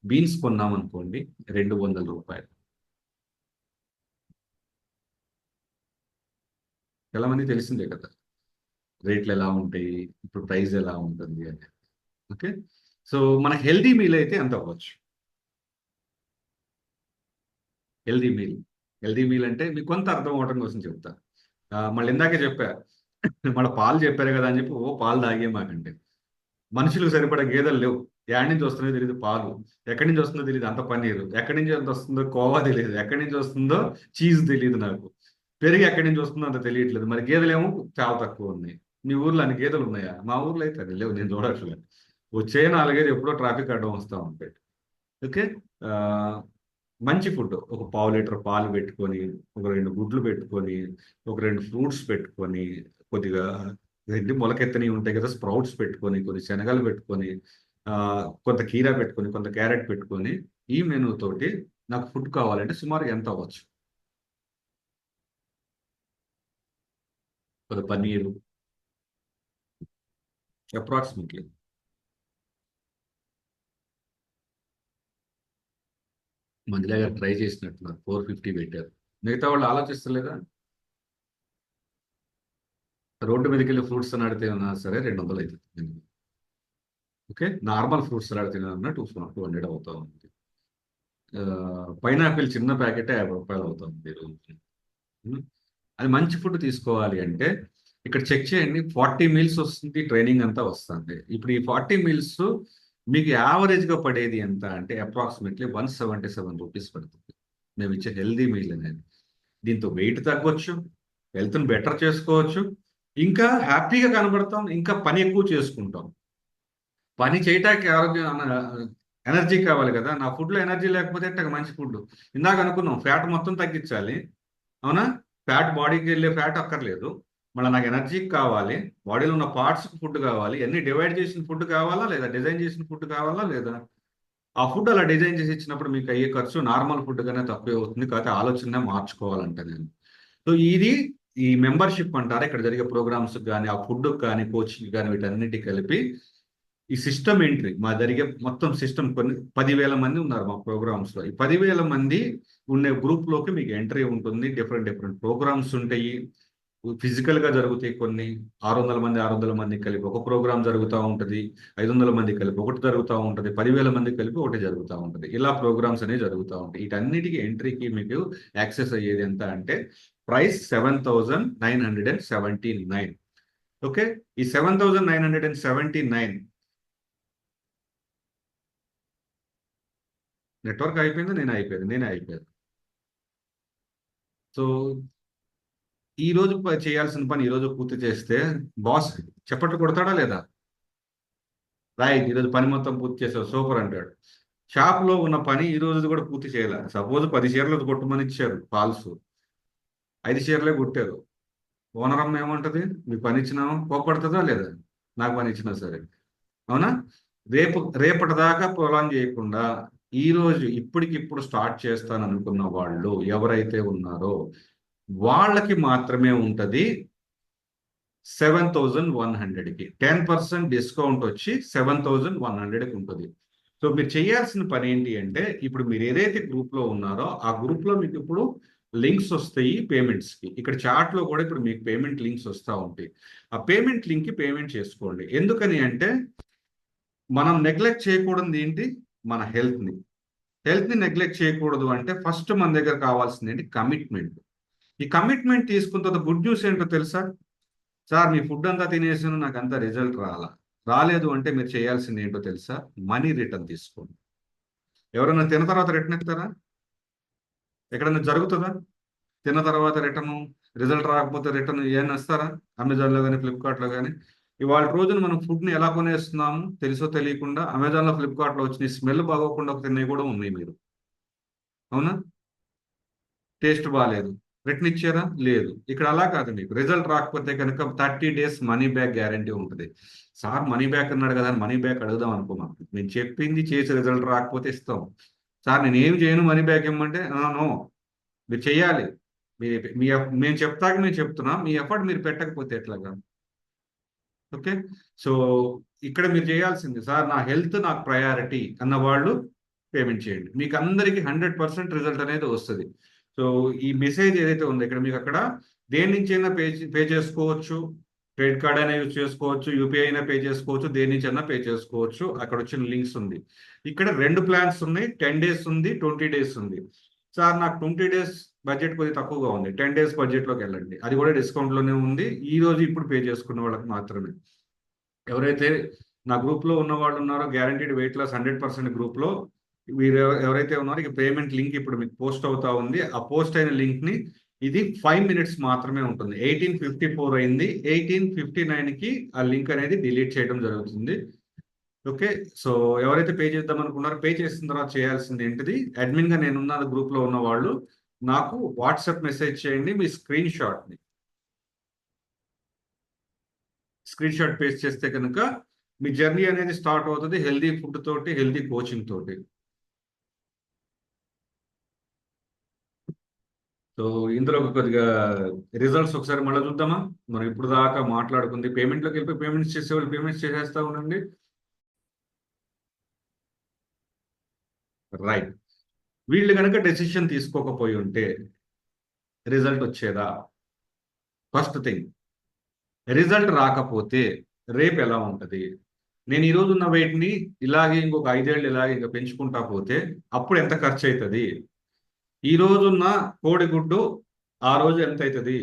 బీన్స్ కొన్నాం అనుకోండి, 200 రూపాయలు. చాలా మంది తెలిసిందే కదా రేట్లు ఎలా ఉంటాయి, ఇప్పుడు ప్రైస్ ఎలా ఉంటుంది అని. ఓకే, సో మన హెల్దీ మీల్ అయితే ఎంత అవ్వచ్చు? హెల్దీ మీల్, హెల్దీ మీల్ అంటే మీకు కొంత అర్థం అవడం కోసం చెప్తా. మళ్ళీ ఇందాకే చెప్పా, మళ్ళీ పాలు చెప్పారు కదా అని చెప్పి ఓ పాలు తాగే మాకంటే. మనుషులకు సరిపడా గేదెలు లేవు. ఎక్కడి నుంచి వస్తుందో తెలియదు పాలు, ఎక్కడి నుంచి వస్తుందో తెలియదు అంత పన్నీరు, ఎక్కడి నుంచి ఎంత వస్తుందో కోవా తెలియదు, ఎక్కడి నుంచి వస్తుందో చీజ్ తెలియదు నాకు, పెరుగు ఎక్కడి నుంచి వస్తుందో అంత తెలియట్లేదు. మరి గేదెలు ఏమో చాలా తక్కువ ఉన్నాయి. మీ ఊర్లో అన్ని గేదెలు ఉన్నాయా? మా ఊర్లో అయితే అది లేవు, నేను చూడట్లేదు. వచ్చే 4 5 ఎప్పుడో ట్రాఫిక్ అడ్డం వస్తూ ఉంటాయి. ఓకే, ఆ, మంచి ఫుడ్, ఒక పావు లీటర్ పాలు పెట్టుకొని, ఒక 2 గుడ్లు పెట్టుకొని, ఒక 2 ఫ్రూట్స్ పెట్టుకొని, కొద్దిగా రెండు మొలకెత్తని ఉంటాయి కదా స్ప్రౌట్స్ పెట్టుకొని, కొన్ని శనగలు పెట్టుకొని, ఆ, కొంత కీరా పెట్టుకొని, కొంత క్యారెట్ పెట్టుకొని, ఈ మెనూ తోటి నాకు ఫుడ్ కావాలంటే సుమారు ఎంత అవ్వచ్చు? కొంత పన్నీరు అప్రాక్సిమేట్లీ. మందిలా గారు ట్రై చేసినట్టున్నారు, 450 పెట్టారు. మిగతా వాళ్ళు ఆలోచిస్తలేదా? రోడ్డు మీదకి వెళ్ళి ఫ్రూట్స్ అని అడితే ఉన్నా సరే 200 అవుతుంది. ఓకే, నార్మల్ ఫ్రూట్స్ సలాడ్ తినాలన్నా 200 అవుతా ఉంది. పైనాపిల్ చిన్న ప్యాకెట్ 50 రూపాయలు అవుతుంది రోజు. ఉమ్, అది మంచి ఫుడ్ తీసుకోవాలి అంటే ఇక్కడ చెక్ చేయండి. 40 మీల్స్ వస్తుంది, ట్రైనింగ్ అంతా వస్తుంది. ఇప్పుడు ఈ 40 మీల్స్ మీకు యావరేజ్ గా పడేది ఎంత అంటే అప్రాక్సిమేట్లీ 177 రూపీస్ పడుతుంది, మేము ఇచ్చే హెల్దీ మీల్ అనేది. దీంతో వెయిట్ తగ్గొచ్చు, హెల్త్ని బెటర్ చేసుకోవచ్చు, ఇంకా హ్యాపీగా కనబడతాం, ఇంకా పని ఎక్కువ చేసుకుంటాం. పని చేయటానికి ఆరోగ్యం ఎనర్జీ కావాలి కదా. నా ఫుడ్లో ఎనర్జీ లేకపోతే మంచి ఫుడ్. ఇందాక అనుకున్నాం ఫ్యాట్ మొత్తం తగ్గించాలి, అవునా? ఫ్యాట్ బాడీకి వెళ్ళే ఫ్యాట్ అక్కర్లేదు, మళ్ళీ నాకు ఎనర్జీ కావాలి, బాడీలో ఉన్న పార్ట్స్కి ఫుడ్ కావాలి, అన్ని డివైడ్ చేసిన ఫుడ్ కావాలా లేదా, డిజైన్ చేసిన ఫుడ్ కావాలా లేదా? ఆ ఫుడ్ అలా డిజైన్ చేసి ఇచ్చినప్పుడు మీకు అయ్యే ఖర్చు నార్మల్ ఫుడ్ కన్నా తక్కువే అవుతుంది. కాకపోతే ఆలోచన మార్చుకోవాలంట నేను. సో ఇది ఈ మెంబర్షిప్ అంటారా, ఇక్కడ జరిగే ప్రోగ్రామ్స్ కానీ, ఆ ఫుడ్ కానీ, కోచింగ్ కానీ, వీటన్నిటి కలిపి ఈ సిస్టమ్ ఎంట్రీ మా జరిగే మొత్తం సిస్టమ్. కొన్ని 10,000 మంది ఉన్నారు మా ప్రోగ్రామ్స్ లో. ఈ 10,000 మంది ఉండే గ్రూప్ లోకి మీకు ఎంట్రీ ఉంటుంది. డిఫరెంట్ డిఫరెంట్ ప్రోగ్రామ్స్ ఉంటాయి, ఫిజికల్ గా జరుగుతాయి. కొన్ని 600 మంది 600 మంది కలిపి ఒక ప్రోగ్రామ్ జరుగుతూ ఉంటుంది, 500 మంది కలిపి ఒకటి జరుగుతూ ఉంటుంది, 10,000 మంది కలిపి ఒకటి జరుగుతూ ఉంటుంది. ఇలా ప్రోగ్రామ్స్ అనేవి జరుగుతూ ఉంటాయి. వీటన్నిటికీ ఎంట్రీకి మీకు యాక్సెస్ అయ్యేది ఎంత అంటే ప్రైస్ 7,979. ఓకే, ఈ 7,979 నెట్వర్క్ అయిపోయింది, నేనే అయిపోయాను. సో ఈ రోజు చేయాల్సిన పని ఈ రోజు పూర్తి చేస్తే బాస్ చప్పట్లు కొడతాడా లేదా? రైట్, ఈరోజు పని మొత్తం పూర్తి చేసావు సూపర్ అంటాడు. షాప్లో ఉన్న పని ఈ రోజు కూడా పూర్తి చేయాలి. సపోజ్ 10 చీరలు కొట్టమని ఇచ్చారు ఫాల్స్, 5 చీరలే కుట్టారు. ఓనర్ అమ్మ ఏమంటది? మీ పని ఇచ్చినాము, కోప్పడుతుందా లేదా? నాకు పని ఇచ్చినా సరే, అవునా? రేపటి దాకా పొలం చేయకుండా ఈ రోజు ఇప్పటికిప్పుడు స్టార్ట్ చేస్తాను అనుకున్న వాళ్ళు ఎవరైతే ఉన్నారో వాళ్ళకి మాత్రమే ఉంటది 7,100కి 10% డిస్కౌంట్ వచ్చి 7,100కి ఉంటుంది. సో మీరు చేయాల్సిన పని ఏంటి అంటే, ఇప్పుడు మీరు ఏదైతే గ్రూప్ లో ఉన్నారో ఆ గ్రూప్ లో మీకు ఇప్పుడు లింక్స్ వస్తాయి పేమెంట్స్ కి. ఇక్కడ చాట్ లో కూడా ఇప్పుడు మీకు పేమెంట్ లింక్స్ వస్తూ ఉంటాయి. ఆ పేమెంట్ లింక్ కి పేమెంట్ చేసుకోండి. ఎందుకని అంటే మనం నెగ్లెక్ట్ చేయకూడదు ఏంటి? మన హెల్త్ ని నెగ్లెక్ట్ చేయకూడదు అంటే ఫస్ట్ మన దగ్గర కావాల్సింది ఏంటి? కమిట్మెంట్. ఈ కమిట్మెంట్ తీసుకున్న తర్వాత గుడ్ న్యూస్ ఏంటో తెలుసా? సార్ మీ ఫుడ్ అంతా తినేసాను, నాకు అంత రిజల్ట్ రాలేదు అంటే మీరు చేయాల్సింది ఏంటో తెలుసా? మనీ రిటర్న్ తీసుకోండి. ఎవరైనా తిన్న తర్వాత రిటర్న్ ఇస్తారా? ఎక్కడైనా జరుగుతుందా? తిన్న తర్వాత రిటర్న్, రిజల్ట్ రాకపోతే రిటర్న్ ఏమైనా ఇస్తారా? అమెజాన్లో కానీ ఫ్లిప్కార్ట్లో కానీ. ఇవాళ రోజున మనం ఫుడ్ని ఎలా కొనేస్తున్నాము తెలుసో తెలియకుండా. అమెజాన్లో ఫ్లిప్కార్ట్లో వచ్చిన స్మెల్ బాగోకుండా తిన్నవి కూడా ఉన్నాయి మీరు, అవునా? టేస్ట్ బాగాలేదు, రిటర్న్ ఇచ్చారా? లేదు. ఇక్కడ అలా కాదు, మీకు రిజల్ట్ రాకపోతే కనుక 30 days మనీ బ్యాక్ గ్యారంటీ ఉంటుంది. సార్ మనీ బ్యాక్ అన్నాడు కదా అని మనీ బ్యాక్ అడుగుదాం అనుకున్నాం. నేను చెప్పింది చేసి రిజల్ట్ రాకపోతే ఇస్తాం. సార్ నేను ఏం చేయను మనీ బ్యాక్ ఇమ్మంటే నో, మీరు చెయ్యాలి. మేము చెప్తాక మేము చెప్తున్నాం, మీ ఎఫర్ట్ మీరు పెట్టకపోతే ఎట్లాగా? ఓకే. సో ఇక్కడ మీరు చేయాల్సింది, సార్ నా హెల్త్ నాకు ప్రయారిటీ అన్న వాళ్ళు పేమెంట్ చేయండి. మీకు అందరికీ 100% రిజల్ట్ అనేది వస్తుంది. సో ఈ మెసేజ్ ఏదైతే ఉందో ఇక్కడ మీకు అక్కడ దేని నుంచి అయినా పే చేసుకోవచ్చు. క్రెడిట్ కార్డ్ అయినా యూజ్ చేసుకోవచ్చు, యూపీఐ అయినా పే చేసుకోవచ్చు, దేని నుంచి అయినా పే చేసుకోవచ్చు. అక్కడ వచ్చిన లింక్స్ ఉంది. ఇక్కడ 2 ప్లాన్స్ ఉన్నాయి, 10 days ఉంది, 20 days ఉంది. సార్ నాకు 20 days బడ్జెట్ కొద్దిగా తక్కువగా ఉంది, 10 days బడ్జెట్లోకి వెళ్ళండి. అది కూడా డిస్కౌంట్లోనే ఉంది. ఈ రోజు ఇప్పుడు పే చేసుకున్న వాళ్ళకి మాత్రమే. ఎవరైతే నా గ్రూప్లో ఉన్న వాళ్ళు ఉన్నారో గ్యారంటీడ్ వెయిట్ లాస్ 100% గ్రూప్లో మీరు ఎవరైతే ఉన్నారో ఇక పేమెంట్ లింక్ ఇప్పుడు మీకు పోస్ట్ అవుతా ఉంది. ఆ పోస్ట్ అయిన లింక్ని ఇది 5 minutes మాత్రమే ఉంటుంది. 18:54 అయింది, 18:59కి ఆ లింక్ అనేది డిలీట్ చేయడం జరుగుతుంది. ఓకే. సో ఎవరైతే పే చేద్దాం అనుకున్నారో పే చేసిన తర్వాత చేయాల్సింది ఏంటిది? అడ్మిన్గా నేనున్న గ్రూప్లో ఉన్న వాళ్ళు నాకు వాట్సాప్ మెసేజ్ చేయండి. మీ స్క్రీన్ షాట్ పేస్ట్ చేస్తే కనుక మీ జర్నీ అనేది స్టార్ట్ అవుతుంది హెల్దీ ఫుడ్ తోటి, హెల్దీ కోచింగ్ తోటి. సో ఇందులో కొద్దిగా రిజల్ట్స్ ఒకసారి మళ్ళీ చూద్దామా? మనం ఇప్పుడు దాకా మాట్లాడుకుంది పేమెంట్లోకి వెళ్ళిపోయి పేమెంట్స్ చేసేవాళ్ళు పేమెంట్స్ చేసేస్తా ఉండండి. రైట్. వీళ్ళు కనుక డెసిషన్ తీసుకోకపోయి ఉంటే రిజల్ట్ వచ్చేదా? ఫస్ట్ థింగ్, రిజల్ట్ రాకపోతే రేపు ఎలా ఉంటుంది? నేను ఈ రోజు ఉన్న వెయిట్ని ఇలాగే ఇంకొక 5 ఏళ్ళు ఇలాగే ఇంకా పెంచుకుంటా పోతే అప్పుడు ఎంత ఖర్చు అవుతుంది? ఈ రోజున్న కోడిగుడ్డు ఆ రోజు ఎంత అవుతుంది?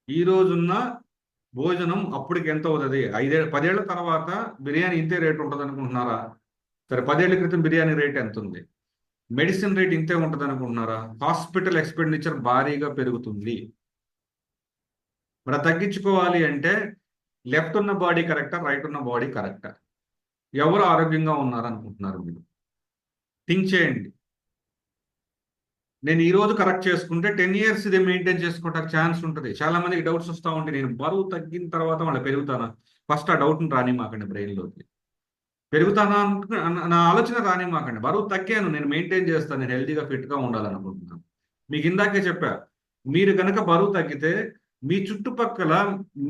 ఈ రోజున్న భోజనం అప్పటికి ఎంత అవుతుంది? 10 ఏళ్ల తర్వాత బిర్యానీ ఇంతే రేట్ ఉంటుంది అనుకుంటున్నారా? సరే 10 ఏళ్ల క్రితం బిర్యానీ రేట్ ఎంత ఉంది? మెడిసిన్ రేట్ ఇంతే ఉంటుంది అనుకుంటున్నారా? హాస్పిటల్ ఎక్స్పెండిచర్ భారీగా పెరుగుతుంది. మరి తగ్గించుకోవాలి అంటే లెఫ్ట్ ఉన్న బాడీ కరెక్టా, రైట్ ఉన్న బాడీ కరెక్టా? ఎవరు ఆరోగ్యంగా ఉన్నారు అనుకుంటున్నారు మీరు? థింక్ చేయండి. నేను ఈ రోజు కరెక్ట్ చేసుకుంటే 10 years ఇది మెయింటైన్ చేసుకోవడానికి ఛాన్స్ ఉంటుంది. చాలా మందికి డౌట్స్ వస్తూ ఉంటాయి, నేను బరువు తగ్గిన తర్వాత మళ్ళీ పెరుగుతానా? ఫస్ట్ ఆ డౌట్ని రాని మాకండి బ్రెయిన్లోకి. పెరుగుతానా నా ఆలోచన రాని మాకండి. బరువు తగ్గాను, నేను మెయింటైన్ చేస్తాను, నేను హెల్తీగా ఫిట్గా ఉండాలనుకుంటున్నాను. మీకు ఇందాకే చెప్పా, మీరు కనుక బరువు తగ్గితే మీ చుట్టుపక్కల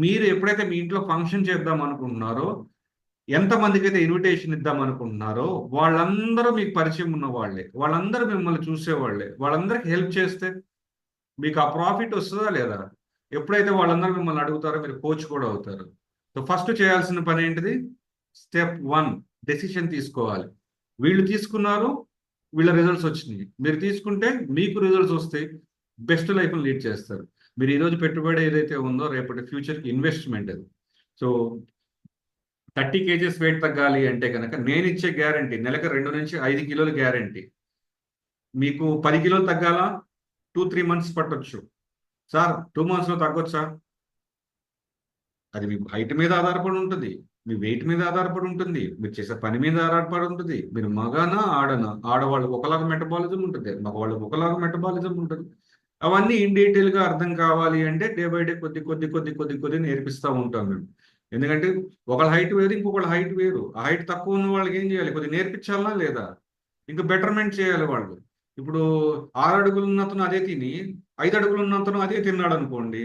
మీరు ఎప్పుడైతే మీ ఇంట్లో ఫంక్షన్ చేద్దాం అనుకుంటున్నారో, ఎంతమందికి అయితే ఇన్విటేషన్ ఇద్దాం అనుకుంటున్నారో వాళ్ళందరూ మీకు పరిచయం ఉన్న వాళ్ళే, వాళ్ళందరూ మిమ్మల్ని చూసేవాళ్ళే. వాళ్ళందరికీ హెల్ప్ చేస్తే మీకు ఆ ప్రాఫిట్ వస్తుందా లేదా? ఎప్పుడైతే వాళ్ళందరూ మిమ్మల్ని అడుగుతారో మీరు కోచ్ కూడా అవుతారు. సో ఫస్ట్ చేయాల్సిన పని ఏంటిది? స్టెప్ 1, డెసిషన్ తీసుకోవాలి. వీళ్ళు తీసుకున్నారు, వీళ్ళ రిజల్ట్స్ వచ్చినాయి. మీరు తీసుకుంటే మీకు రిజల్ట్స్ వస్తాయి, బెస్ట్ లైఫ్ని లీడ్ చేస్తారు. మీరు ఈరోజు పెట్టుబడి ఏదైతే ఉందో రేపటి ఫ్యూచర్కి ఇన్వెస్ట్మెంట్ అది. సో 30 kgs వెయిట్ తగ్గాలి అంటే కనుక నేను ఇచ్చే గ్యారంటీ నెలకు 2 నుంచి 5 కిలోలు గ్యారంటీ. మీకు 10 కిలోలు తగ్గాలా? 2-3 months పట్టొచ్చు. సార్ 2 మంత్స్లో తగ్గొచ్చు సార్. అది మీ హైట్ మీద ఆధారపడి ఉంటుంది, మీ వెయిట్ మీద ఆధారపడి ఉంటుంది, మీరు చేసే పని మీద ఆధారపడి ఉంటుంది. మీరు మగానా ఆడనా, ఆడవాళ్ళకి ఒకలాగా మెటబాలిజం ఉంటుంది, మగవాళ్ళకి ఒకలాగా మెటబాలిజం ఉంటుంది. అవన్నీ ఇన్ డీటెయిల్గా అర్థం కావాలి అంటే డే బై డే కొద్ది నేర్పిస్తూ ఉంటాం మేము. ఎందుకంటే ఒకళ్ళ హైట్ వేరు, ఇంకొకళ్ళ హైట్ వేరు. ఆ హైట్ తక్కువ ఉన్న వాళ్ళకి ఏం చేయాలి, కొద్దిగా నేర్పించాలా లేదా, ఇంకా బెటర్మెంట్ చేయాలి వాళ్ళు. ఇప్పుడు 6 అడుగులు ఉన్నతను అదే తిని 5 అడుగులు ఉన్నతను అదే తిన్నాడు అనుకోండి,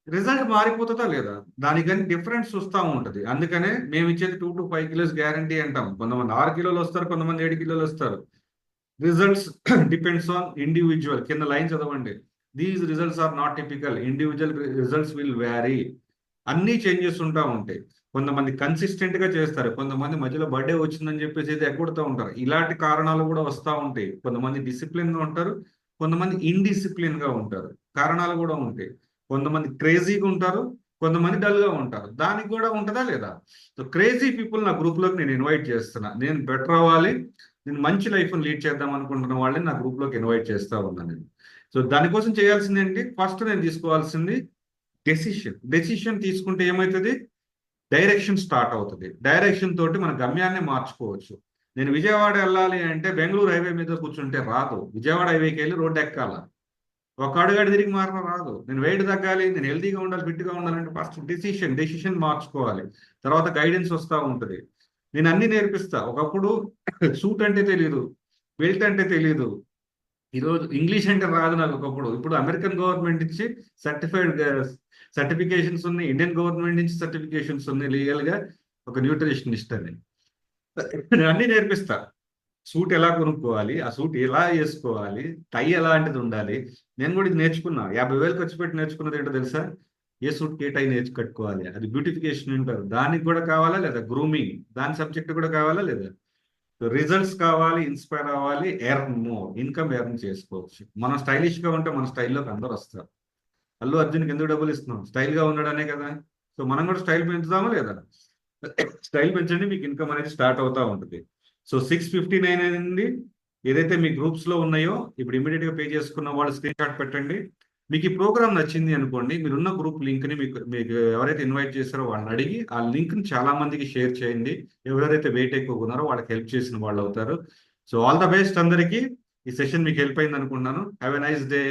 రిజల్ట్ మారిపోతుందా లేదా, దానికని డిఫరెన్స్ వస్తూ ఉంటుంది. అందుకనే మేము ఇచ్చేది 2 to 5 kilos గ్యారంటీ అంటాం. కొంతమంది 6 కిలోలు వస్తారు, కొంతమంది 7 కిలోలు వస్తారు. Results depends on individual. కింద లైన్ చదవండి. These results are not typical, individual results will vary. అన్నీ చేంజెస్ ఉంటా ఉంటాయి. కొంతమంది కన్సిస్టెంట్ గా చేస్తారు, కొంతమంది మధ్యలో బర్త్డే వచ్చిందని చెప్పేసి ఇది ఎగ్గొడుతూ ఉంటారు. ఇలాంటి కారణాలు కూడా వస్తూ ఉంటాయి. కొంతమంది డిసిప్లిన్ గా ఉంటారు, కొంతమంది ఇండిసిప్లిన్ గా ఉంటారు. కారణాలు కూడా ఉంటాయి. కొంతమంది క్రేజీగా ఉంటారు, కొంతమంది డల్ గా ఉంటారు. దానికి కూడా ఉంటుందా లేదా. సో క్రేజీ పీపుల్ నా గ్రూప్ లోకి నేను ఇన్వైట్ చేస్తున్నా. నేను బెటర్ అవ్వాలి, నేను మంచి లైఫ్ లీడ్ చేద్దాం అనుకుంటున్న వాళ్ళని నా గ్రూప్ లోకి ఇన్వైట్ చేస్తా ఉన్నాను నేను. సో దానికోసం చేయాల్సింది ఏంటి, ఫస్ట్ నేను తీసుకోవాల్సింది డెసిషన్ తీసుకుంటే ఏమవుతుంది, డైరెక్షన్ స్టార్ట్ అవుతుంది. డైరెక్షన్ తోటి మన గమ్యాన్ని మార్చుకోవచ్చు. నేను విజయవాడ వెళ్ళాలి అంటే బెంగళూరు హైవే మీద కూర్చుంటే రాదు, విజయవాడ హైవేకి వెళ్ళి రోడ్డు ఎక్కాల. ఒక అడుగు తిరిగి మారడం రాదు. నేను వెయిట్ తగ్గాలి, నేను హెల్తీగా ఉండాలి, ఫిట్గా ఉండాలంటే ఫస్ట్ డెసిషన్ మార్చుకోవాలి. తర్వాత గైడెన్స్ వస్తూ ఉంటుంది. నేను అన్ని నేర్పిస్తా. ఒకప్పుడు సూట్ అంటే తెలియదు, బెల్ట్ అంటే తెలియదు, ఈరోజు ఇంగ్లీష్ అంటే రాదు నాకు ఒకప్పుడు. ఇప్పుడు అమెరికన్ గవర్నమెంట్ నుంచి సర్టిఫైడ్ సర్టిఫికేషన్స్ ఉన్నాయి, ఇండియన్ గవర్నమెంట్ నుంచి సర్టిఫికేషన్స్ ఉన్నాయి లీగల్ గా. ఒక న్యూట్రిషనిస్ట్ అని నేను అన్ని నేర్పిస్తా. సూట్ ఎలా కొనుక్కోవాలి, ఆ సూట్ ఎలా వేసుకోవాలి, టై ఎలాంటిది ఉండాలి. నేను కూడా ఇది నేర్చుకున్నా. 50,000 ఖర్చు పెట్టి నేర్చుకున్నది ఏంటో తెలుసా, ఏ సూట్ కే టై నేర్చు కట్టుకోవాలి. అది బ్యూటిఫికేషన్ అంటారు. దానికి కూడా కావాలా లేదా, గ్రూమింగ్ దాని సబ్జెక్ట్ కూడా కావాలా లేదా. రిజల్ట్స్ కావాలి, ఇన్స్పైర్ అవ్వాలి, ఎర్న్ మోర్, ఇన్కమ్ ఎర్న్ చేసుకోవచ్చు. మనం స్టైలిష్ గా ఉంటే మన స్టైల్లోకి అందరూ వస్తారు. అల్లు అర్జున్కి ఎందుకు డబ్బులు ఇస్తున్నాం, స్టైల్ గా ఉన్నాడనే కదా. సో మనం కూడా స్టైల్ పెంచుదామా లేదా. స్టైల్ పెంచండి, మీకు ఇన్కమ్ అనేది స్టార్ట్ అవుతా ఉంటుంది. సో 659 అనేది ఏదైతే మీ గ్రూప్స్ లో ఉన్నాయో ఇప్పుడు ఇమీడియట్ గా పే చేసుకున్న వాళ్ళు స్క్రీన్ షాట్ పెట్టండి. మీకు ఈ ప్రోగ్రామ్ నచ్చింది అనుకోండి, మీరున్న గ్రూప్ లింక్ ని మీకు మీకు ఎవరైతే ఇన్వైట్ చేస్తారో వాళ్ళని అడిగి ఆ లింక్ ని చాలా మందికి షేర్ చేయండి. ఎవరైతే వెయిట్ ఎక్కువ ఉన్నారో వాళ్ళకి హెల్ప్ చేసిన వాళ్ళు అవుతారు. సో ఆల్ ద బెస్ట్ అందరికీ. ఈ సెషన్ మీకు హెల్ప్ అయింది అనుకుంటున్నాను. Have a nice day.